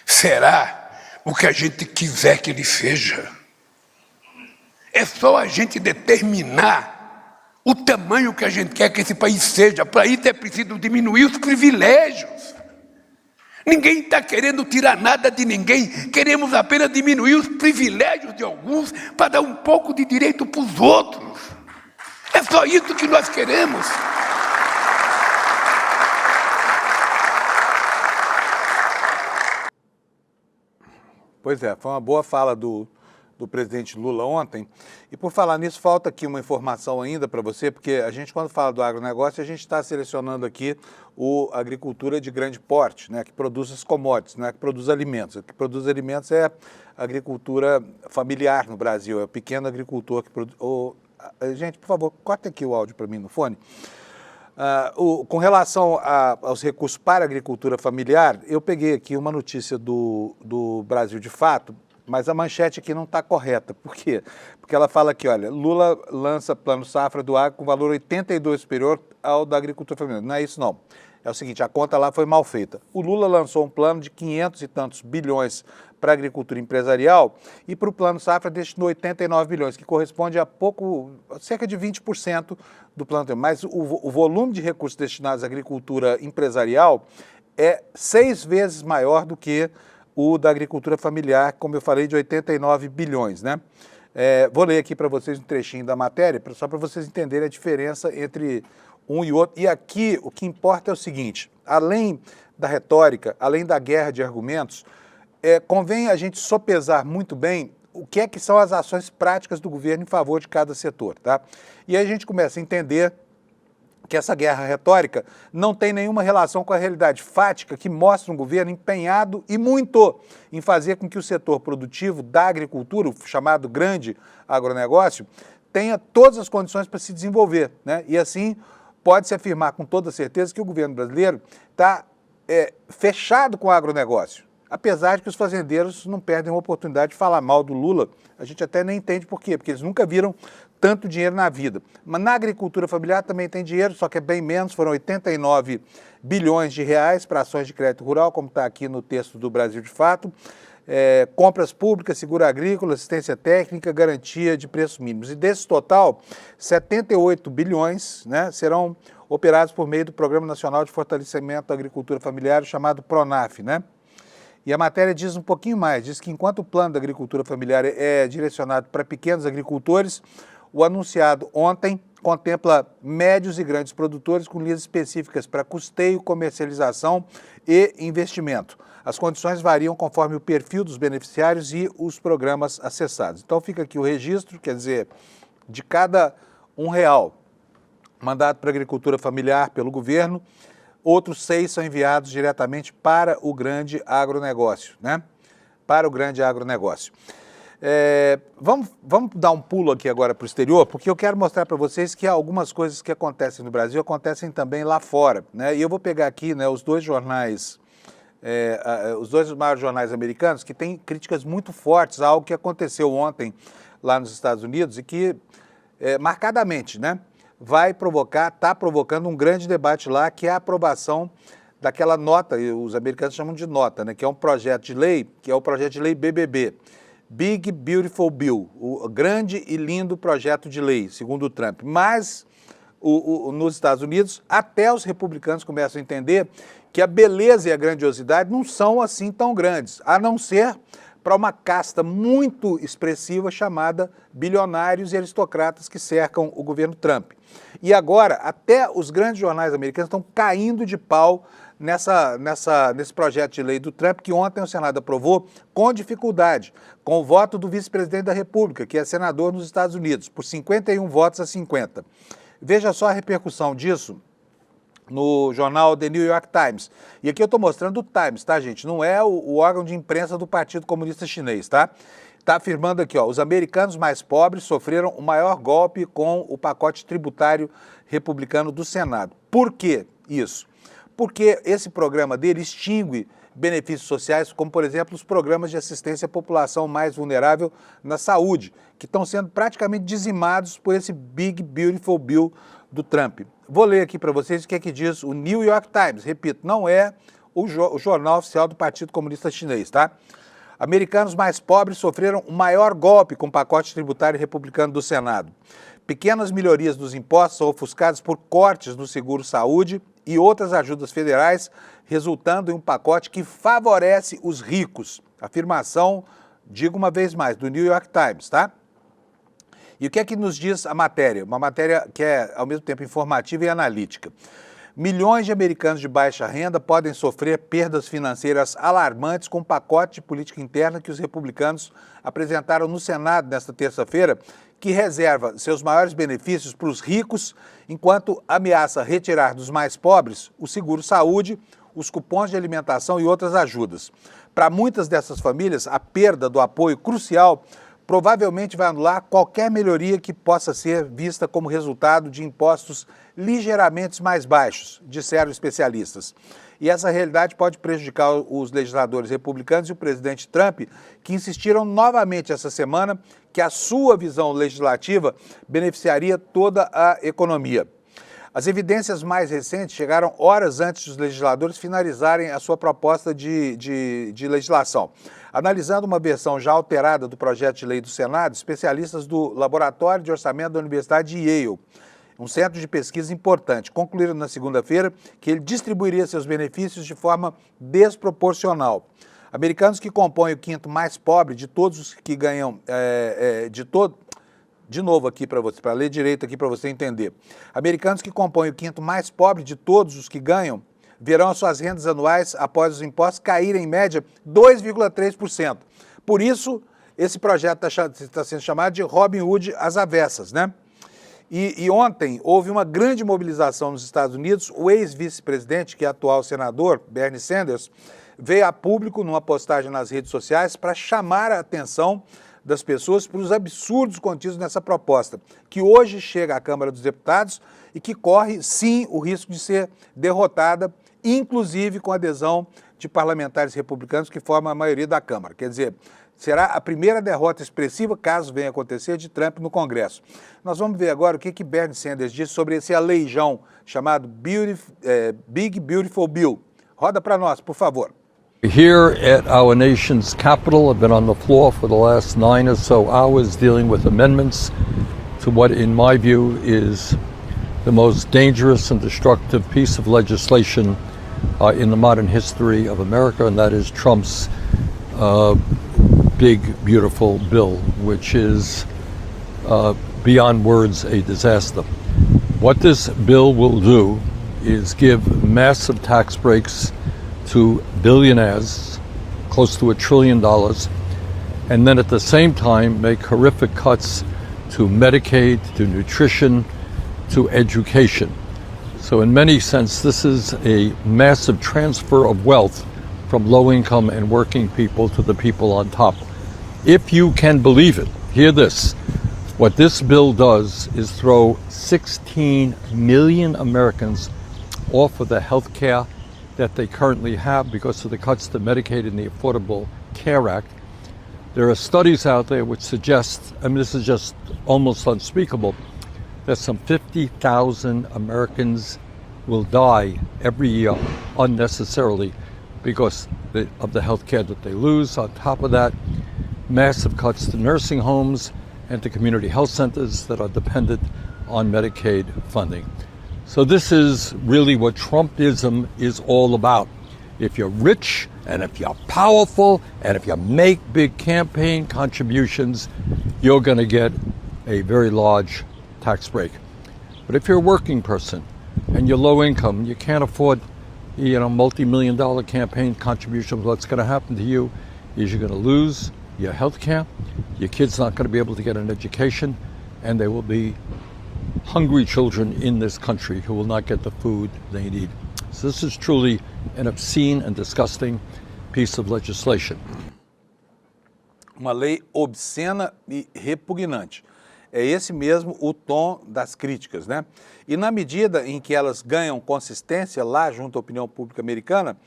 C: será o que a gente quiser que ele seja. É só a gente determinar o tamanho que a gente quer que esse país seja. Para isso é preciso diminuir os privilégios. Ninguém está querendo tirar nada de ninguém, queremos apenas diminuir os privilégios de alguns para dar um pouco de direito para os outros. É só isso que nós queremos.
A: Pois é, foi uma boa fala do presidente Lula ontem. E por falar nisso, falta aqui uma informação ainda para você, porque a gente, quando fala do agronegócio, a gente está selecionando aqui a agricultura de grande porte, né, que produz as commodities, né, que produz alimentos. O que produz alimentos é a agricultura familiar no Brasil, é o pequeno agricultor que produz... Gente, por favor, corta aqui o áudio para mim no fone. Com relação aos recursos para a agricultura familiar, eu peguei aqui uma notícia do Brasil de Fato, mas a manchete aqui não está correta. Por quê? Porque ela fala aqui, olha, Lula lança plano safra do agro com valor 82 superior ao da agricultura familiar. Não é isso, não. é o seguinte, a conta lá foi mal feita. O Lula lançou um plano de 500 e tantos bilhões para a agricultura empresarial e para o Plano Safra destinou 89 bilhões, que corresponde a cerca de 20% do plano. Mas o volume de recursos destinados à agricultura empresarial é 6 vezes maior do que o da agricultura familiar, como eu falei, de 89 bilhões, né? Vou ler aqui para vocês um trechinho da matéria, só para vocês entenderem a diferença entre um e outro. E aqui o que importa é o seguinte, além da retórica, além da guerra de argumentos, convém a gente sopesar muito bem o que é que são as ações práticas do governo em favor de cada setor, tá? E aí a gente começa a entender que essa guerra retórica não tem nenhuma relação com a realidade fática que mostra um governo empenhado e muito em fazer com que o setor produtivo da agricultura, o chamado grande agronegócio, tenha todas as condições para se desenvolver, né? E assim pode-se afirmar com toda certeza que o governo brasileiro está fechado com o agronegócio. Apesar de que os fazendeiros não perdem a oportunidade de falar mal do Lula, a gente até nem entende por quê, porque eles nunca viram tanto dinheiro na vida. Mas na agricultura familiar também tem dinheiro, só que é bem menos, foram 89 bilhões de reais para ações de crédito rural, como está aqui no texto do Brasil de Fato, compras públicas, seguro agrícola, assistência técnica, garantia de preços mínimos. E desse total, 78 bilhões, né, serão operados por meio do Programa Nacional de Fortalecimento da Agricultura Familiar, chamado PRONAF, né? E a matéria diz um pouquinho mais, diz que enquanto o plano da agricultura familiar é direcionado para pequenos agricultores, o anunciado ontem contempla médios e grandes produtores com linhas específicas para custeio, comercialização e investimento. As condições variam conforme o perfil dos beneficiários e os programas acessados. Então fica aqui o registro, quer dizer, de cada R$1 mandado para a agricultura familiar pelo governo, outros 6 são enviados diretamente para o grande agronegócio, né? Para o grande agronegócio. Vamos dar um pulo aqui agora para o exterior, porque eu quero mostrar para vocês que algumas coisas que acontecem no Brasil acontecem também lá fora, né? E eu vou pegar aqui, né, os dois jornais, os dois maiores jornais americanos, que têm críticas muito fortes a algo que aconteceu ontem lá nos Estados Unidos e que, marcadamente, né, está provocando um grande debate lá, que é a aprovação daquela nota, os americanos chamam de nota, né, que é um projeto de lei, que é o projeto de lei BBB, Big Beautiful Bill, o grande e lindo projeto de lei, segundo o Trump. Mas nos Estados Unidos, até os republicanos começam a entender que a beleza e a grandiosidade não são assim tão grandes, a não ser para uma casta muito expressiva chamada bilionários e aristocratas que cercam o governo Trump. E agora, até os grandes jornais americanos estão caindo de pau nesse projeto de lei do Trump, que ontem o Senado aprovou com dificuldade, com o voto do vice-presidente da República, que é senador nos Estados Unidos, por 51 votos a 50. Veja só a repercussão disso no jornal The New York Times. E aqui eu estou mostrando o Times, tá, gente? Não é o órgão de imprensa do Partido Comunista Chinês, tá? Está afirmando aqui, ó, os americanos mais pobres sofreram o maior golpe com o pacote tributário republicano do Senado. Por que isso? Porque esse programa dele extingue benefícios sociais, como, por exemplo, os programas de assistência à população mais vulnerável na saúde, que estão sendo praticamente dizimados por esse Big Beautiful Bill do Trump. Vou ler aqui para vocês o que é que diz o New York Times. Repito, não é o jornal oficial do Partido Comunista Chinês, tá? Americanos mais pobres sofreram o maior golpe com o pacote tributário republicano do Senado. Pequenas melhorias dos impostos são ofuscadas por cortes no seguro-saúde e outras ajudas federais, resultando em um pacote que favorece os ricos. Afirmação, digo uma vez mais, do New York Times, tá? E o que é que nos diz a matéria? Uma matéria que é, ao mesmo tempo, informativa e analítica. Milhões de americanos de baixa renda podem sofrer perdas financeiras alarmantes com o pacote de política interna que os republicanos apresentaram no Senado nesta terça-feira, que reserva seus maiores benefícios para os ricos, enquanto ameaça retirar dos mais pobres o seguro-saúde, os cupons de alimentação e outras ajudas. Para muitas dessas famílias, a perda do apoio crucial provavelmente vai anular qualquer melhoria que possa ser vista como resultado de impostos ligeiramente mais baixos, disseram especialistas. E essa realidade pode prejudicar os legisladores republicanos e o presidente Trump, que insistiram novamente essa semana que a sua visão legislativa beneficiaria toda a economia. As evidências mais recentes chegaram horas antes dos legisladores finalizarem a sua proposta de legislação. Analisando uma versão já alterada do projeto de lei do Senado, especialistas do Laboratório de Orçamento da Universidade de Yale, um centro de pesquisa importante, concluíram na segunda-feira que ele distribuiria seus benefícios de forma desproporcional. Americanos que compõem o quinto mais pobre de todos os que ganham de novo aqui para você, para ler direito aqui para você entender. Americanos que compõem o quinto mais pobre de todos os que ganham verão as suas rendas anuais após os impostos caírem em média 2,3%. Por isso, esse projeto está sendo chamado de Robin Hood às avessas, né? E ontem houve uma grande mobilização nos Estados Unidos. O ex-vice-presidente, que é atual senador, Bernie Sanders, veio a público numa postagem nas redes sociais para chamar a atenção das pessoas para os absurdos contidos nessa proposta, que hoje chega à Câmara dos Deputados e que corre, sim, o risco de ser derrotada, inclusive com a adesão de parlamentares republicanos que formam a maioria da Câmara. Quer dizer, será a primeira derrota expressiva, caso venha acontecer, de Trump no Congresso. Nós vamos ver agora o que Bernie Sanders disse sobre esse aleijão chamado Big Beautiful Bill. Roda para nós, por favor.
E: Here at our nation's capital, I've been on the floor for the last 9 or so hours dealing with amendments to what, in my view, is the most dangerous and destructive piece of legislation in the modern history of America, and that is Trump's Big Beautiful Bill, which is beyond words a disaster. What this bill will do is give massive tax breaks to billionaires, close to $1 trillion, and then at the same time make horrific cuts to Medicaid, to nutrition, to education. So in many sense, this is a massive transfer of wealth from low-income and working people to the people on top. If you can believe it, hear this. What this bill does is throw 16 million Americans off of the health care that they currently have because of the cuts to Medicaid and the Affordable Care Act. There are studies out there which suggest, I mean, this is just almost unspeakable, that some 50,000 Americans will die every year unnecessarily because of the health care that they lose. On top of that, massive cuts to nursing homes and to community health centers that are dependent on Medicaid funding. So this is really what Trumpism is all about. If you're rich and if you're powerful and if you make big campaign contributions, you're going to get a very large tax break. But if you're a working person and you're low income, you can't afford, multi-million-dollar campaign contributions, what's going to happen to you is you're going to lose your health care, your kid's not going to be able to get an education, and there will be hungry children in this country who will not get the food they need. So this is truly an obscene and disgusting piece of legislation.
A: Uma lei obscena e repugnante. É esse mesmo o tom das críticas, né? E na medida em que elas ganham consistência lá junto à opinião pública americana,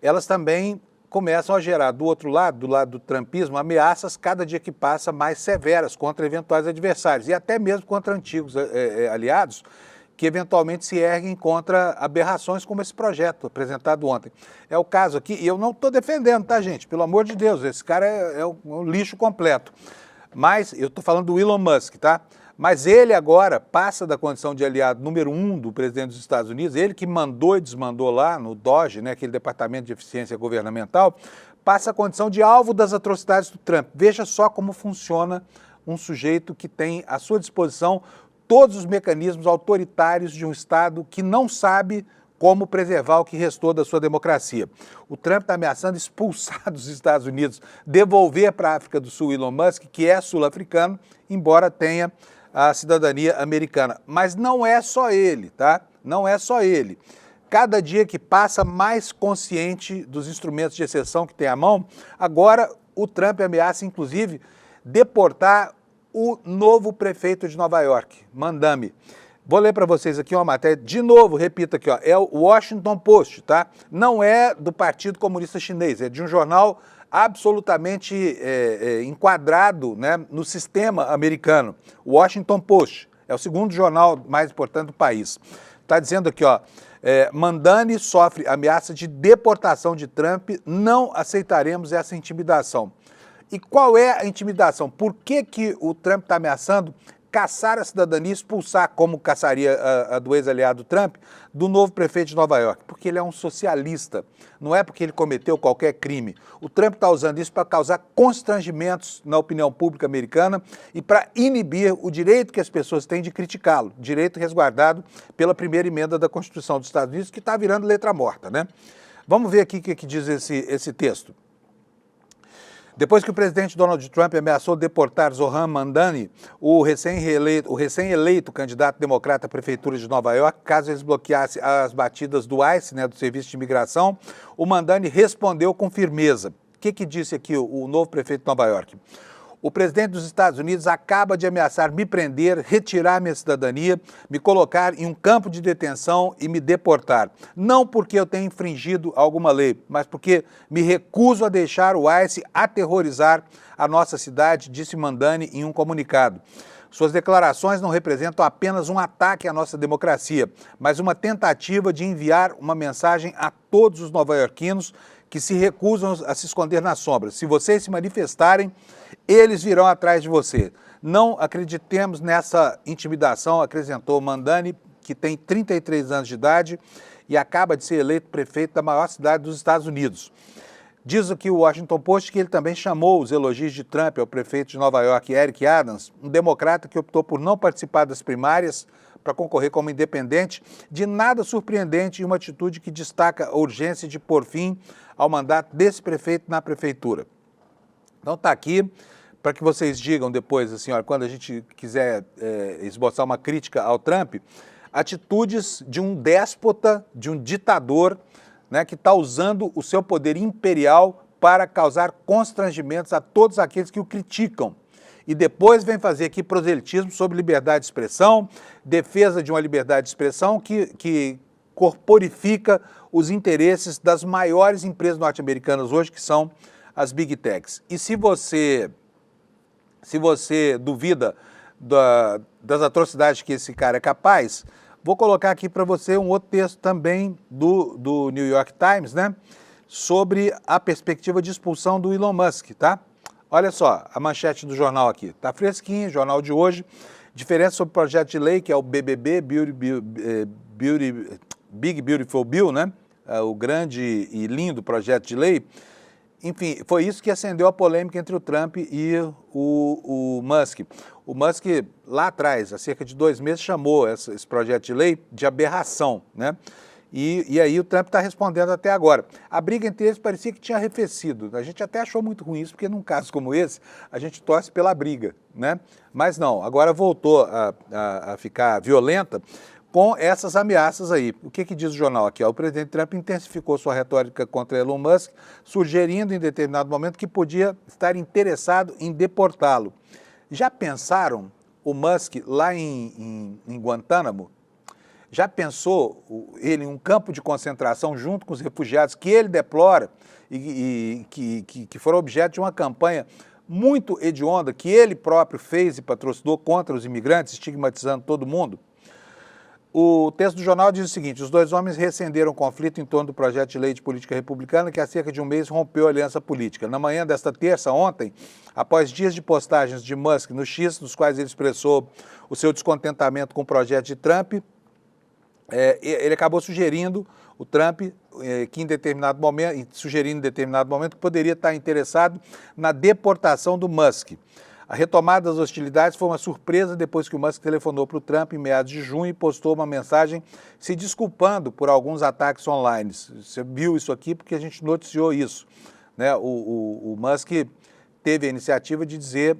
A: elas também começam a gerar do outro lado, do lado do trumpismo, ameaças cada dia que passa mais severas contra eventuais adversários e até mesmo contra antigos aliados que eventualmente se erguem contra aberrações como esse projeto apresentado ontem. É o caso aqui, e eu não estou defendendo, tá, gente? Pelo amor de Deus, esse cara é um lixo completo. Mas eu estou falando do Elon Musk, tá? Mas ele agora passa da condição de aliado número 1 do presidente dos Estados Unidos, ele que mandou e desmandou lá no DOGE, né, aquele Departamento de Eficiência Governamental, passa a condição de alvo das atrocidades do Trump. Veja só como funciona um sujeito que tem à sua disposição todos os mecanismos autoritários de um Estado que não sabe como preservar o que restou da sua democracia. O Trump está ameaçando expulsar dos Estados Unidos, devolver para a África do Sul Elon Musk, que é sul-africano, embora tenha a cidadania americana. Mas não é só ele, tá? Não é só ele. Cada dia que passa, mais consciente dos instrumentos de exceção que tem à mão, agora o Trump ameaça, inclusive, deportar o novo prefeito de Nova York, Mandami. Vou ler para vocês aqui uma matéria, de novo, repito aqui, ó, é o Washington Post, tá? Não é do Partido Comunista Chinês, é de um jornal absolutamente enquadrado, né, no sistema americano. O Washington Post é o segundo jornal mais importante do país. Está dizendo aqui, ó, Mandani sofre ameaça de deportação de Trump, não aceitaremos essa intimidação. E qual é a intimidação? Por que o Trump está ameaçando caçar a cidadania, expulsar, como caçaria a do ex-aliado Trump, do novo prefeito de Nova York? Porque ele é um socialista, não é porque ele cometeu qualquer crime. O Trump está usando isso para causar constrangimentos na opinião pública americana e para inibir o direito que as pessoas têm de criticá-lo, direito resguardado pela primeira emenda da Constituição dos Estados Unidos, que está virando letra morta, né? Vamos ver aqui o que diz esse texto. Depois que o presidente Donald Trump ameaçou deportar Zohran Mamdani, o recém-eleito candidato democrata à prefeitura de Nova York, caso eles bloqueassem as batidas do ICE, né, do Serviço de Imigração, o Mamdani respondeu com firmeza. O que disse aqui o novo prefeito de Nova York? O presidente dos Estados Unidos acaba de ameaçar me prender, retirar minha cidadania, me colocar em um campo de detenção e me deportar. Não porque eu tenha infringido alguma lei, mas porque me recuso a deixar o ICE aterrorizar a nossa cidade, disse Mamdani em um comunicado. Suas declarações não representam apenas um ataque à nossa democracia, mas uma tentativa de enviar uma mensagem a todos os nova-iorquinos que se recusam a se esconder nas sombras. Se vocês se manifestarem, eles virão atrás de você. Não acreditemos nessa intimidação, acrescentou Mamdani, que tem 33 anos de idade e acaba de ser eleito prefeito da maior cidade dos Estados Unidos. Diz aqui o Washington Post que ele também chamou os elogios de Trump ao prefeito de Nova York, Eric Adams, um democrata que optou por não participar das primárias para concorrer como independente, de nada surpreendente em uma atitude que destaca a urgência de pôr fim ao mandato desse prefeito na prefeitura. Então está aqui para que vocês digam depois, assim, olha, quando a gente quiser esboçar uma crítica ao Trump, atitudes de um déspota, de um ditador, né, que está usando o seu poder imperial para causar constrangimentos a todos aqueles que o criticam. E depois vem fazer aqui proselitismo sobre liberdade de expressão, defesa de uma liberdade de expressão que corporifica os interesses das maiores empresas norte-americanas hoje, que são as Big Techs. E se você duvida das atrocidades que esse cara é capaz, vou colocar aqui para você um outro texto também do New York Times, né, sobre a perspectiva de expulsão do Elon Musk, tá? Olha só, a manchete do jornal aqui, tá fresquinho, jornal de hoje, diferença sobre o projeto de lei, que é o BBB, Big Beautiful Bill, né? O grande e lindo projeto de lei. Enfim, foi isso que acendeu a polêmica entre o Trump e o Musk. O Musk, lá atrás, há cerca de 2 meses, chamou esse projeto de lei de aberração, né? E aí o Trump está respondendo até agora. A briga entre eles parecia que tinha arrefecido. A gente até achou muito ruim isso, porque num caso como esse, a gente torce pela briga, né? Mas não, agora voltou a ficar violenta com essas ameaças aí. O que diz o jornal aqui? O presidente Trump intensificou sua retórica contra Elon Musk, sugerindo em determinado momento que podia estar interessado em deportá-lo. Já pensaram o Musk lá em Guantánamo? Já pensou ele em um campo de concentração junto com os refugiados que ele deplora e que foram objeto de uma campanha muito hedionda que ele próprio fez e patrocinou contra os imigrantes, estigmatizando todo mundo? O texto do jornal diz o seguinte: os dois homens reacenderam o conflito em torno do projeto de lei de política republicana que há cerca de um mês rompeu a aliança política. Na manhã desta terça, ontem, após dias de postagens de Musk no X, nos quais ele expressou o seu descontentamento com o projeto de Trump, ele acabou sugerindo, o Trump, que em determinado momento, que poderia estar interessado na deportação do Musk. A retomada das hostilidades foi uma surpresa depois que o Musk telefonou para o Trump em meados de junho e postou uma mensagem se desculpando por alguns ataques online. Você viu isso aqui porque a gente noticiou isso, né? O Musk teve a iniciativa de dizer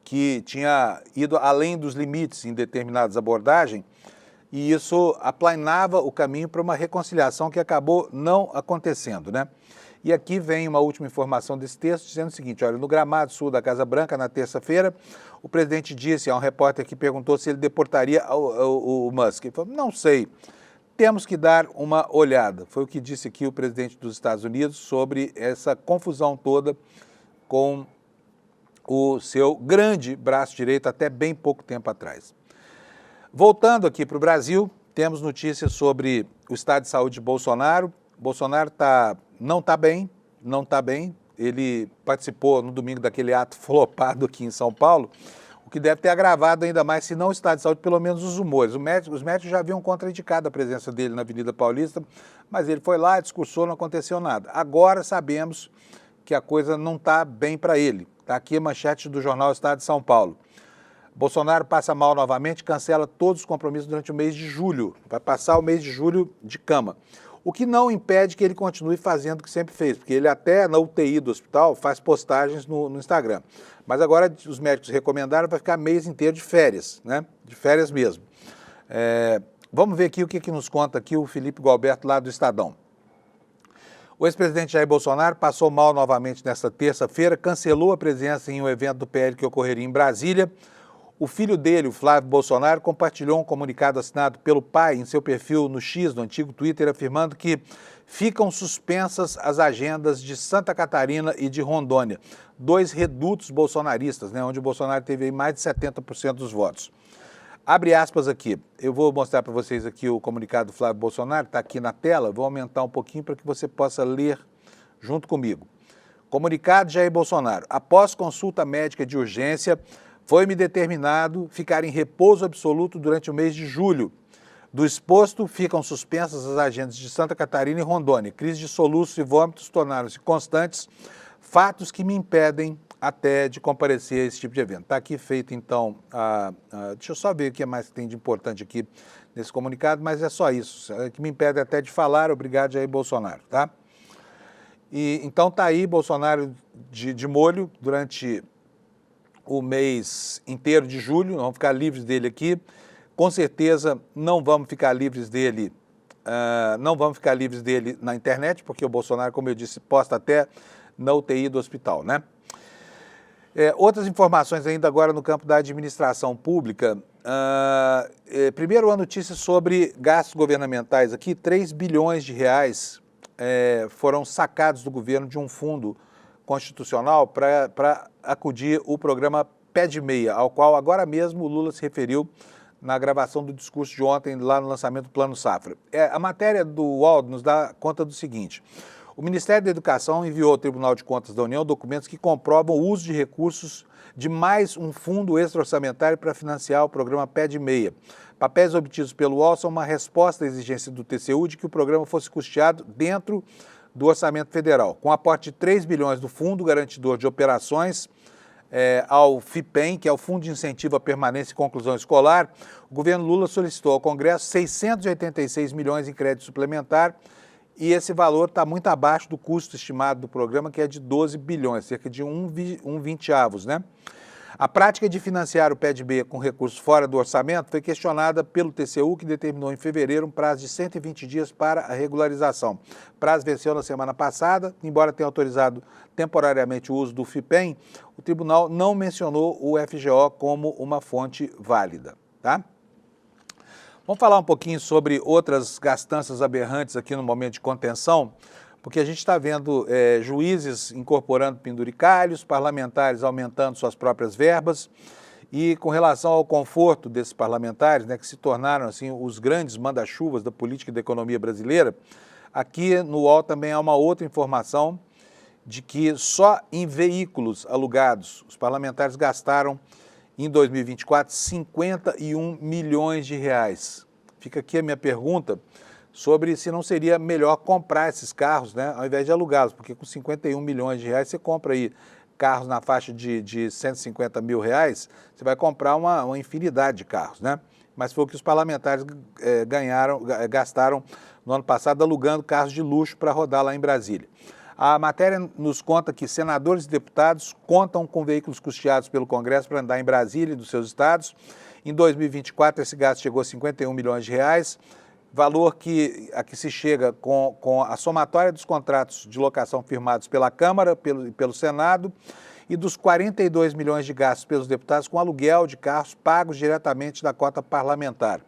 A: que tinha ido além dos limites em determinadas abordagens, e isso aplanava o caminho para uma reconciliação que acabou não acontecendo, né? E aqui vem uma última informação desse texto dizendo o seguinte: olha, no gramado sul da Casa Branca, na terça-feira, o presidente disse a um repórter que perguntou se ele deportaria o Musk. Ele falou: não sei, temos que dar uma olhada. Foi o que disse aqui o presidente dos Estados Unidos sobre essa confusão toda com o seu grande braço direito até bem pouco tempo atrás. Voltando aqui para o Brasil, temos notícias sobre o estado de saúde de Bolsonaro. Bolsonaro não está bem. Ele participou no domingo daquele ato flopado aqui em São Paulo, o que deve ter agravado ainda mais, se não o estado de saúde, pelo menos os humores. Os médicos já haviam contraindicado a presença dele na Avenida Paulista, mas ele foi lá, discursou, não aconteceu nada. Agora sabemos que a coisa não está bem para ele. Está aqui a manchete do jornal Estado de São Paulo. Bolsonaro passa mal novamente, cancela todos os compromissos durante o mês de julho. Vai passar o mês de julho de cama. O que não impede que ele continue fazendo o que sempre fez, porque ele até na UTI do hospital faz postagens no Instagram. Mas agora os médicos recomendaram para ficar mês inteiro de férias, né? De férias mesmo. Vamos ver aqui o que nos conta aqui o Felipe Gualberto lá do Estadão. O ex-presidente Jair Bolsonaro passou mal novamente nesta terça-feira, cancelou a presença em um evento do PL que ocorreria em Brasília. O filho dele, o Flávio Bolsonaro, compartilhou um comunicado assinado pelo pai em seu perfil no X, no antigo Twitter, afirmando que ficam suspensas as agendas de Santa Catarina e de Rondônia, dois redutos bolsonaristas, né, onde o Bolsonaro teve aí mais de 70% dos votos. Abre aspas aqui, eu vou mostrar para vocês aqui o comunicado do Flávio Bolsonaro, está aqui na tela, vou aumentar um pouquinho para que você possa ler junto comigo. Comunicado de Jair Bolsonaro, após consulta médica de urgência, foi-me determinado ficar em repouso absoluto durante o mês de julho. Do exposto, ficam suspensas as agendas de Santa Catarina e Rondônia. Crise de soluços e vômitos tornaram-se constantes, fatos que me impedem até de comparecer a esse tipo de evento. Está aqui feito, então, deixa eu só ver o que mais tem de importante aqui nesse comunicado, mas é só isso, que me impede até de falar, obrigado Jair Bolsonaro, tá? E, então está aí Bolsonaro de molho durante o mês inteiro de julho, vamos ficar livres dele aqui. Com certeza não vamos ficar livres dele, na internet, porque o Bolsonaro, como eu disse, posta até na UTI do hospital, né? Outras informações ainda agora no campo da administração pública. Primeiro, uma notícia sobre gastos governamentais aqui, 3 bilhões de reais foram sacados do governo de um fundo constitucional para acudir o programa Pé de Meia, ao qual agora mesmo o Lula se referiu na gravação do discurso de ontem, lá no lançamento do Plano Safra. A matéria do UOL nos dá conta do seguinte: o Ministério da Educação enviou ao Tribunal de Contas da União documentos que comprovam o uso de recursos de mais um fundo extra-orçamentário para financiar o programa Pé de Meia. Papéis obtidos pelo UOL são uma resposta à exigência do TCU de que o programa fosse custeado dentro do orçamento federal, com aporte de 3 bilhões do Fundo Garantidor de Operações ao FIPEM, que é o Fundo de Incentivo à Permanência e Conclusão Escolar. O governo Lula solicitou ao Congresso 686 milhões em crédito suplementar e esse valor está muito abaixo do custo estimado do programa, que é de 12 bilhões, cerca de 1/20, né? A prática de financiar o Pé de Meia com recursos fora do orçamento foi questionada pelo TCU, que determinou em fevereiro um prazo de 120 dias para a regularização. O prazo venceu na semana passada, embora tenha autorizado temporariamente o uso do FIPEM, o tribunal não mencionou o FGO como uma fonte válida, tá? Vamos falar um pouquinho sobre outras gastanças aberrantes aqui no momento de contenção, porque a gente está vendo juízes incorporando penduricalhos, parlamentares aumentando suas próprias verbas, e com relação ao conforto desses parlamentares, né, que se tornaram assim, os grandes manda-chuvas da política e da economia brasileira, aqui no UOL também há uma outra informação de que só em veículos alugados os parlamentares gastaram em 2024 51 milhões de reais. Fica aqui a minha pergunta sobre se não seria melhor comprar esses carros, né, ao invés de alugá-los, porque com 51 milhões de reais você compra aí carros na faixa de 150 mil reais, você vai comprar uma infinidade de carros, né? Mas foi o que os parlamentares gastaram no ano passado alugando carros de luxo para rodar lá em Brasília. A matéria nos conta que senadores e deputados contam com veículos custeados pelo Congresso para andar em Brasília e dos seus estados. Em 2024, esse gasto chegou a 51 milhões de reais, valor a que se chega com a somatória dos contratos de locação firmados pela Câmara e pelo Senado e dos 42 milhões de gastos pelos deputados com aluguel de carros pagos diretamente da cota parlamentar.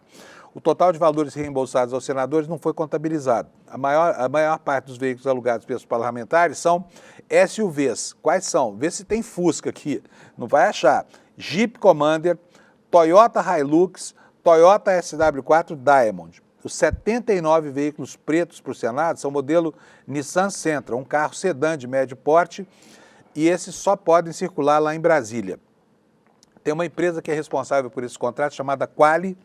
A: O total de valores reembolsados aos senadores não foi contabilizado. A maior parte dos veículos alugados pelos parlamentares são SUVs. Quais são? Vê se tem Fusca aqui. Não vai achar. Jeep Commander, Toyota Hilux, Toyota SW4 Diamond. Os 79 veículos pretos para o Senado são modelo Nissan Sentra, um carro sedã de médio porte, e esses só podem circular lá em Brasília. Tem uma empresa que é responsável por esse contrato, chamada Quali,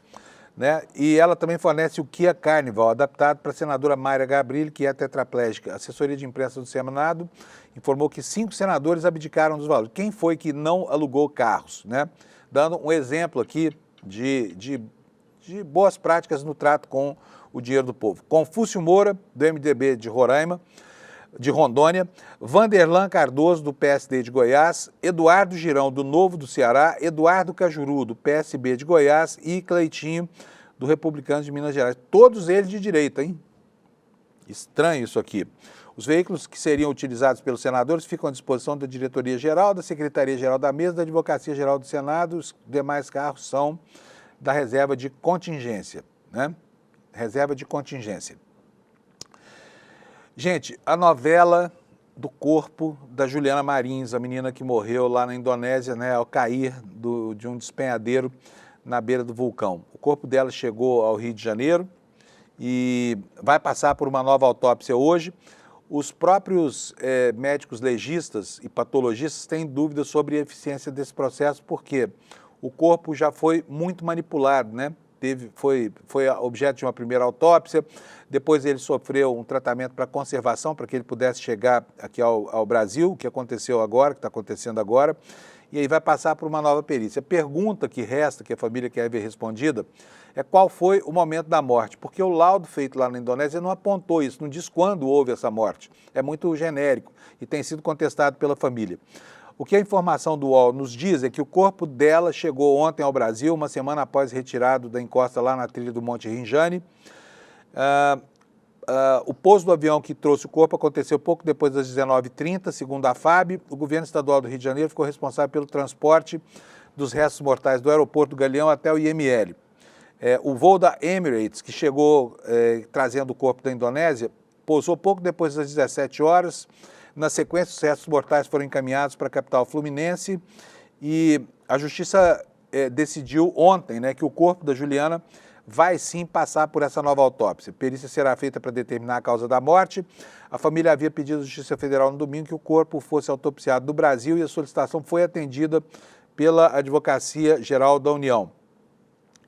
A: né? E ela também fornece o Kia Carnival, adaptado para a senadora Mayra Gabrilli, que é tetraplégica. A assessoria de imprensa do Senado informou que 5 senadores abdicaram dos valores. Quem foi que não alugou carros, né? Dando um exemplo aqui de boas práticas no trato com o dinheiro do povo. Confúcio Moura, do MDB de Roraima, de Rondônia, Vanderlan Cardoso, do PSD de Goiás, Eduardo Girão, do Novo do Ceará, Eduardo Cajuru, do PSB de Goiás e Cleitinho, do Republicanos de Minas Gerais. Todos eles de direita, hein? Estranho isso aqui. Os veículos que seriam utilizados pelos senadores ficam à disposição da Diretoria-Geral, da Secretaria-Geral da Mesa, da Advocacia-Geral do Senado. Os demais carros são da reserva de contingência, né? Reserva de contingência. Gente, a novela do corpo da Juliana Marins, a menina que morreu lá na Indonésia, né, ao cair de um despenhadeiro na beira do vulcão. O corpo dela chegou ao Rio de Janeiro e vai passar por uma nova autópsia hoje. Os próprios médicos legistas e patologistas têm dúvidas sobre a eficiência desse processo, porque o corpo já foi muito manipulado, né? Foi objeto de uma primeira autópsia, depois ele sofreu um tratamento para conservação, para que ele pudesse chegar aqui ao Brasil, o que aconteceu agora, que está acontecendo agora, e aí vai passar por uma nova perícia. A pergunta que resta, que a família quer ver respondida, é qual foi o momento da morte, porque o laudo feito lá na Indonésia não apontou isso, não diz quando houve essa morte, é muito genérico e tem sido contestado pela família. O que a informação do UOL nos diz é que o corpo dela chegou ontem ao Brasil, uma semana após retirado da encosta lá na trilha do Monte Rinjani. O pouso do avião que trouxe o corpo aconteceu pouco depois das 19h30, segundo a FAB. O governo estadual do Rio de Janeiro ficou responsável pelo transporte dos restos mortais do aeroporto do Galeão até o IML. O voo da Emirates, que chegou trazendo o corpo da Indonésia, pousou pouco depois das 17 horas. Na sequência, os restos mortais foram encaminhados para a capital fluminense e a Justiça decidiu ontem, né, que o corpo da Juliana vai sim passar por essa nova autópsia. A perícia será feita para determinar a causa da morte. A família havia pedido à Justiça Federal no domingo que o corpo fosse autopsiado no Brasil e a solicitação foi atendida pela Advocacia Geral da União.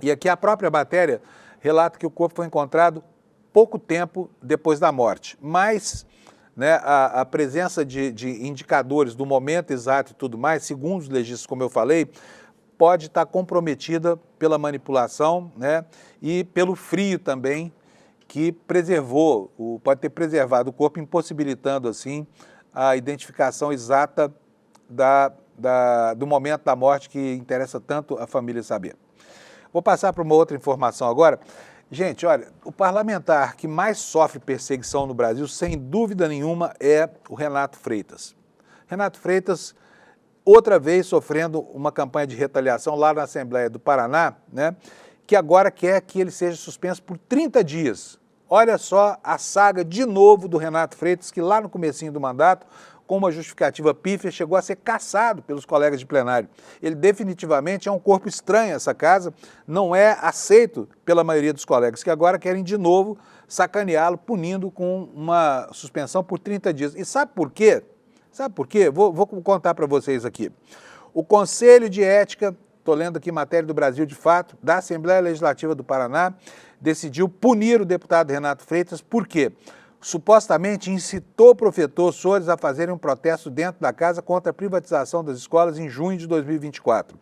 A: E aqui a própria matéria relata que o corpo foi encontrado pouco tempo depois da morte, mas né, a presença de indicadores do momento exato e tudo mais, segundo os legistas, como eu falei, pode estar comprometida pela manipulação, né, e pelo frio também, que pode ter preservado o corpo, impossibilitando assim a identificação exata do momento da morte, que interessa tanto a família saber. Vou passar para uma outra informação agora. Gente, olha, o parlamentar que mais sofre perseguição no Brasil, sem dúvida nenhuma, é o Renato Freitas. Renato Freitas, outra vez sofrendo uma campanha de retaliação lá na Assembleia do Paraná, né, que agora quer que ele seja suspenso por 30 dias. Olha só a saga de novo do Renato Freitas, que lá no comecinho do mandato, com uma justificativa pífia, chegou a ser cassado pelos colegas de plenário. Ele definitivamente é um corpo estranho a essa casa, não é aceito pela maioria dos colegas, que agora querem de novo sacaneá-lo, punindo com uma suspensão por 30 dias. E sabe por quê? Sabe por quê? Vou contar para vocês aqui. O Conselho de Ética, estou lendo aqui matéria do Brasil de Fato, da Assembleia Legislativa do Paraná, decidiu punir o deputado Renato Freitas, por quê? Supostamente incitou o professor Soares a fazerem um protesto dentro da casa contra a privatização das escolas em junho de 2024.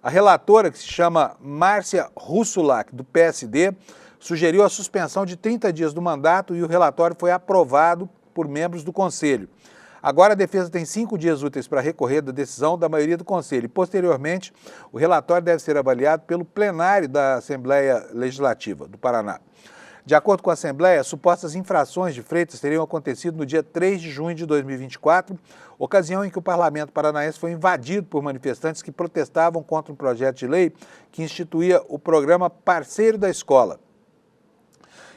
A: A relatora, que se chama Márcia Russulac, do PSD, sugeriu a suspensão de 30 dias do mandato e o relatório foi aprovado por membros do Conselho. Agora a defesa tem 5 dias úteis para recorrer da decisão da maioria do Conselho e, posteriormente, o relatório deve ser avaliado pelo plenário da Assembleia Legislativa do Paraná. De acordo com a Assembleia, supostas infrações de Freitas teriam acontecido no dia 3 de junho de 2024, ocasião em que o parlamento paranaense foi invadido por manifestantes que protestavam contra um projeto de lei que instituía o programa Parceiro da Escola.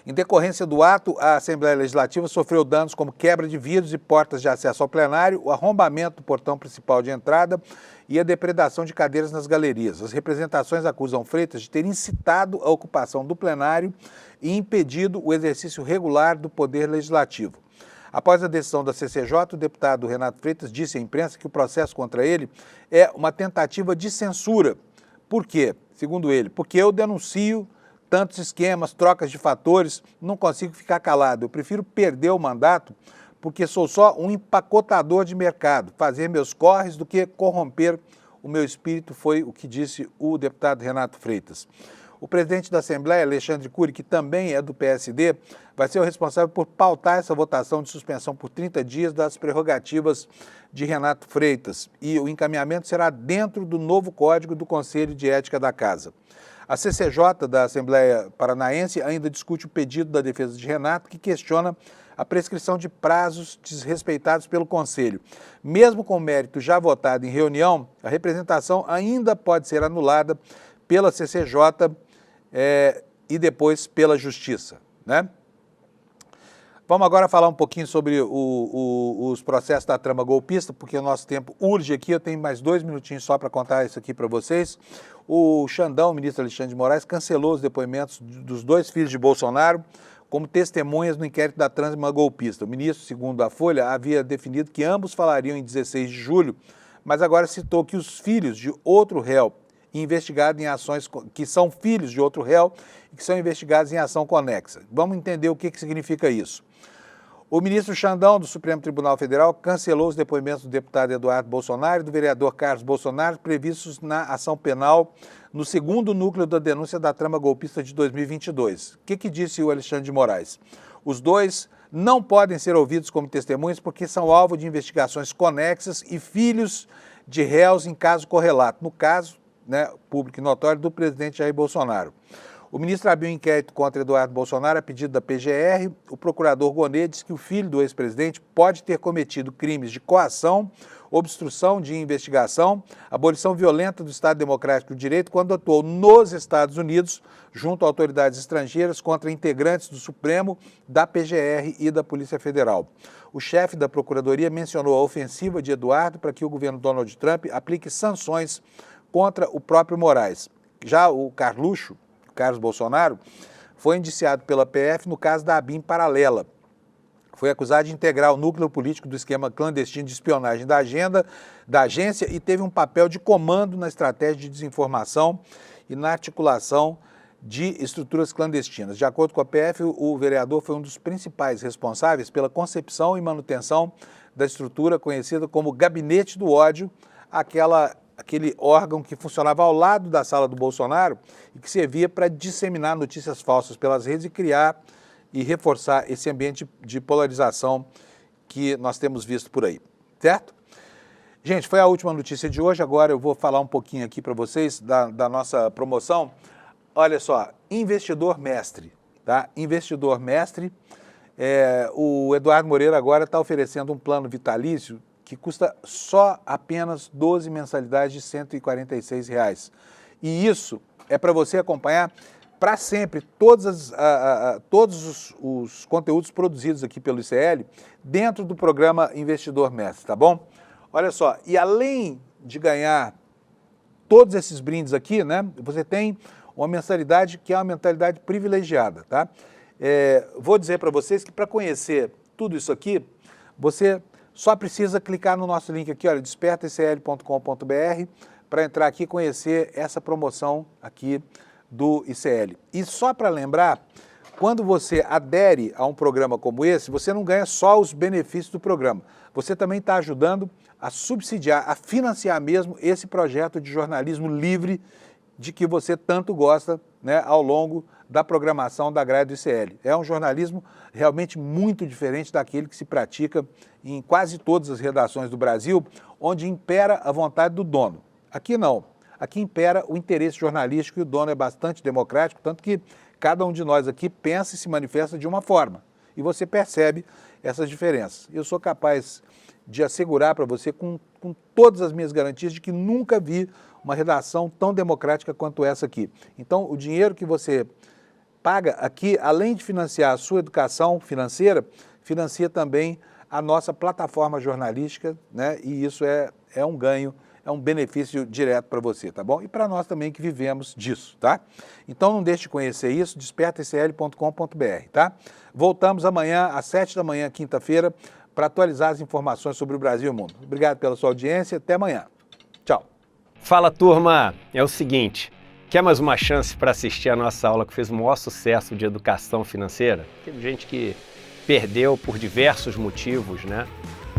A: Em decorrência do ato, a Assembleia Legislativa sofreu danos como quebra de vidros e portas de acesso ao plenário, o arrombamento do portão principal de entrada e a depredação de cadeiras nas galerias. As representações acusam Freitas de ter incitado a ocupação do plenário e impedido o exercício regular do poder legislativo. Após a decisão da CCJ, o deputado Renato Freitas disse à imprensa que o processo contra ele é uma tentativa de censura. Por quê? Segundo ele, porque eu denuncio tantos esquemas, trocas de fatores, não consigo ficar calado. Eu prefiro perder o mandato porque sou só um empacotador de mercado, fazer meus corres do que corromper o meu espírito, foi o que disse o deputado Renato Freitas. O presidente da Assembleia, Alexandre Cury, que também é do PSD, vai ser o responsável por pautar essa votação de suspensão por 30 dias das prerrogativas de Renato Freitas. E o encaminhamento será dentro do novo Código do Conselho de Ética da Casa. A CCJ da Assembleia Paranaense ainda discute o pedido da defesa de Renato, que questiona a prescrição de prazos desrespeitados pelo Conselho. Mesmo com o mérito já votado em reunião, a representação ainda pode ser anulada pela CCJ e depois pela Justiça, né? Vamos agora falar um pouquinho sobre os processos da trama golpista, porque o nosso tempo urge aqui. Eu tenho mais 2 minutinhos só para contar isso aqui para vocês. O Xandão, o ministro Alexandre de Moraes, cancelou os depoimentos dos 2 filhos de Bolsonaro como testemunhas no inquérito da trama golpista. O ministro, segundo a Folha, havia definido que ambos falariam em 16 de julho, mas agora citou que os filhos de outro réu investigados em ações, que são filhos de outro réu e que são investigados em ação conexa. Vamos entender o que significa isso. O ministro Xandão, do Supremo Tribunal Federal, cancelou os depoimentos do deputado Eduardo Bolsonaro e do vereador Carlos Bolsonaro previstos na ação penal no 2º núcleo da denúncia da trama golpista de 2022. O que disse o Alexandre de Moraes? Os 2 não podem ser ouvidos como testemunhas porque são alvo de investigações conexas e filhos de réus em caso correlato, no caso, né, público e notório, do presidente Jair Bolsonaro. O ministro abriu um inquérito contra Eduardo Bolsonaro a pedido da PGR. O procurador Gonê disse que o filho do ex-presidente pode ter cometido crimes de coação, obstrução de investigação, abolição violenta do Estado Democrático de Direito quando atuou nos Estados Unidos junto a autoridades estrangeiras contra integrantes do Supremo, da PGR e da Polícia Federal. O chefe da Procuradoria mencionou a ofensiva de Eduardo para que o governo Donald Trump aplique sanções contra o próprio Moraes. Já o Carluxo, Carlos Bolsonaro, foi indiciado pela PF no caso da ABIN paralela. Foi acusado de integrar o núcleo político do esquema clandestino de espionagem da agência e teve um papel de comando na estratégia de desinformação e na articulação de estruturas clandestinas. De acordo com a PF, o vereador foi um dos principais responsáveis pela concepção e manutenção da estrutura conhecida como Gabinete do Ódio, aquele órgão que funcionava ao lado da sala do Bolsonaro e que servia para disseminar notícias falsas pelas redes e criar e reforçar esse ambiente de polarização que nós temos visto por aí, certo? Gente, foi a última notícia de hoje. Agora eu vou falar um pouquinho aqui para vocês da nossa promoção. Olha só, investidor mestre, tá? Investidor mestre, o Eduardo Moreira agora está oferecendo um plano vitalício que custa só apenas 12 mensalidades de R$ 146. E isso é para você acompanhar para sempre todos os conteúdos produzidos aqui pelo ICL dentro do programa Investidor Mestre, tá bom? Olha só, e além de ganhar todos esses brindes aqui, né, você tem uma mensalidade que é uma mensalidade privilegiada, tá? Vou dizer para vocês que para conhecer tudo isso aqui, você só precisa clicar no nosso link aqui, olha, despertaicl.com.br, para entrar aqui e conhecer essa promoção aqui do ICL. E só para lembrar, quando você adere a um programa como esse, você não ganha só os benefícios do programa, você também está ajudando a subsidiar, a financiar mesmo esse projeto de jornalismo livre de que você tanto gosta, né, ao longo da programação da grade do ICL. É um jornalismo realmente muito diferente daquele que se pratica em quase todas as redações do Brasil, onde impera a vontade do dono. Aqui não. Aqui impera o interesse jornalístico e o dono é bastante democrático, tanto que cada um de nós aqui pensa e se manifesta de uma forma. E você percebe essas diferenças. Eu sou capaz de assegurar para você, com todas as minhas garantias, de que nunca vi uma redação tão democrática quanto essa aqui. Então, o dinheiro que você paga aqui, além de financiar a sua educação financeira, financia também a nossa plataforma jornalística, né? E isso é um ganho, é um benefício direto para você, tá bom? E para nós também que vivemos disso, tá? Então não deixe de conhecer isso, despertacl.com.br, tá? Voltamos amanhã às 7 da manhã, quinta-feira, para atualizar as informações sobre o Brasil e o mundo. Obrigado pela sua audiência, até amanhã. Tchau.
F: Fala, turma! É o seguinte, quer mais uma chance para assistir a nossa aula que fez o maior sucesso de educação financeira? Teve gente que perdeu por diversos motivos, né?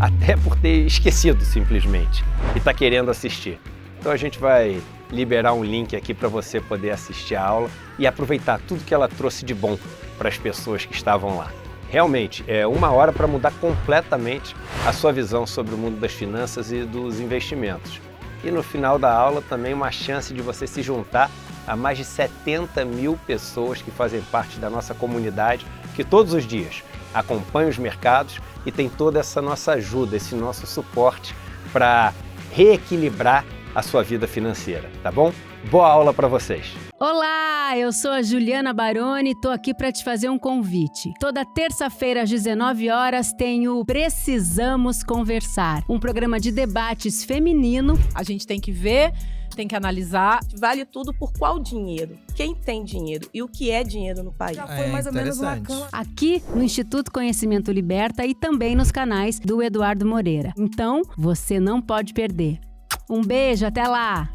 F: Até por ter esquecido simplesmente e está querendo assistir. Então a gente vai liberar um link aqui para você poder assistir a aula e aproveitar tudo que ela trouxe de bom para as pessoas que estavam lá. Realmente, é 1 hora para mudar completamente a sua visão sobre o mundo das finanças e dos investimentos. E no final da aula também uma chance de você se juntar a mais de 70 mil pessoas que fazem parte da nossa comunidade, que todos os dias acompanham os mercados e tem toda essa nossa ajuda, esse nosso suporte para reequilibrar a sua vida financeira, tá bom? Boa aula para vocês!
G: Olá, eu sou a Juliana Baroni e tô aqui para te fazer um convite. Toda terça-feira às 19 horas tem o Precisamos Conversar, um programa de debates feminino.
H: A gente tem que ver, tem que analisar. Vale tudo por qual dinheiro? Quem tem dinheiro e o que é dinheiro no país?
I: Já foi mais ou menos uma cama.
G: Aqui no Instituto Conhecimento Liberta e também nos canais do Eduardo Moreira. Então, você não pode perder. Um beijo, até lá!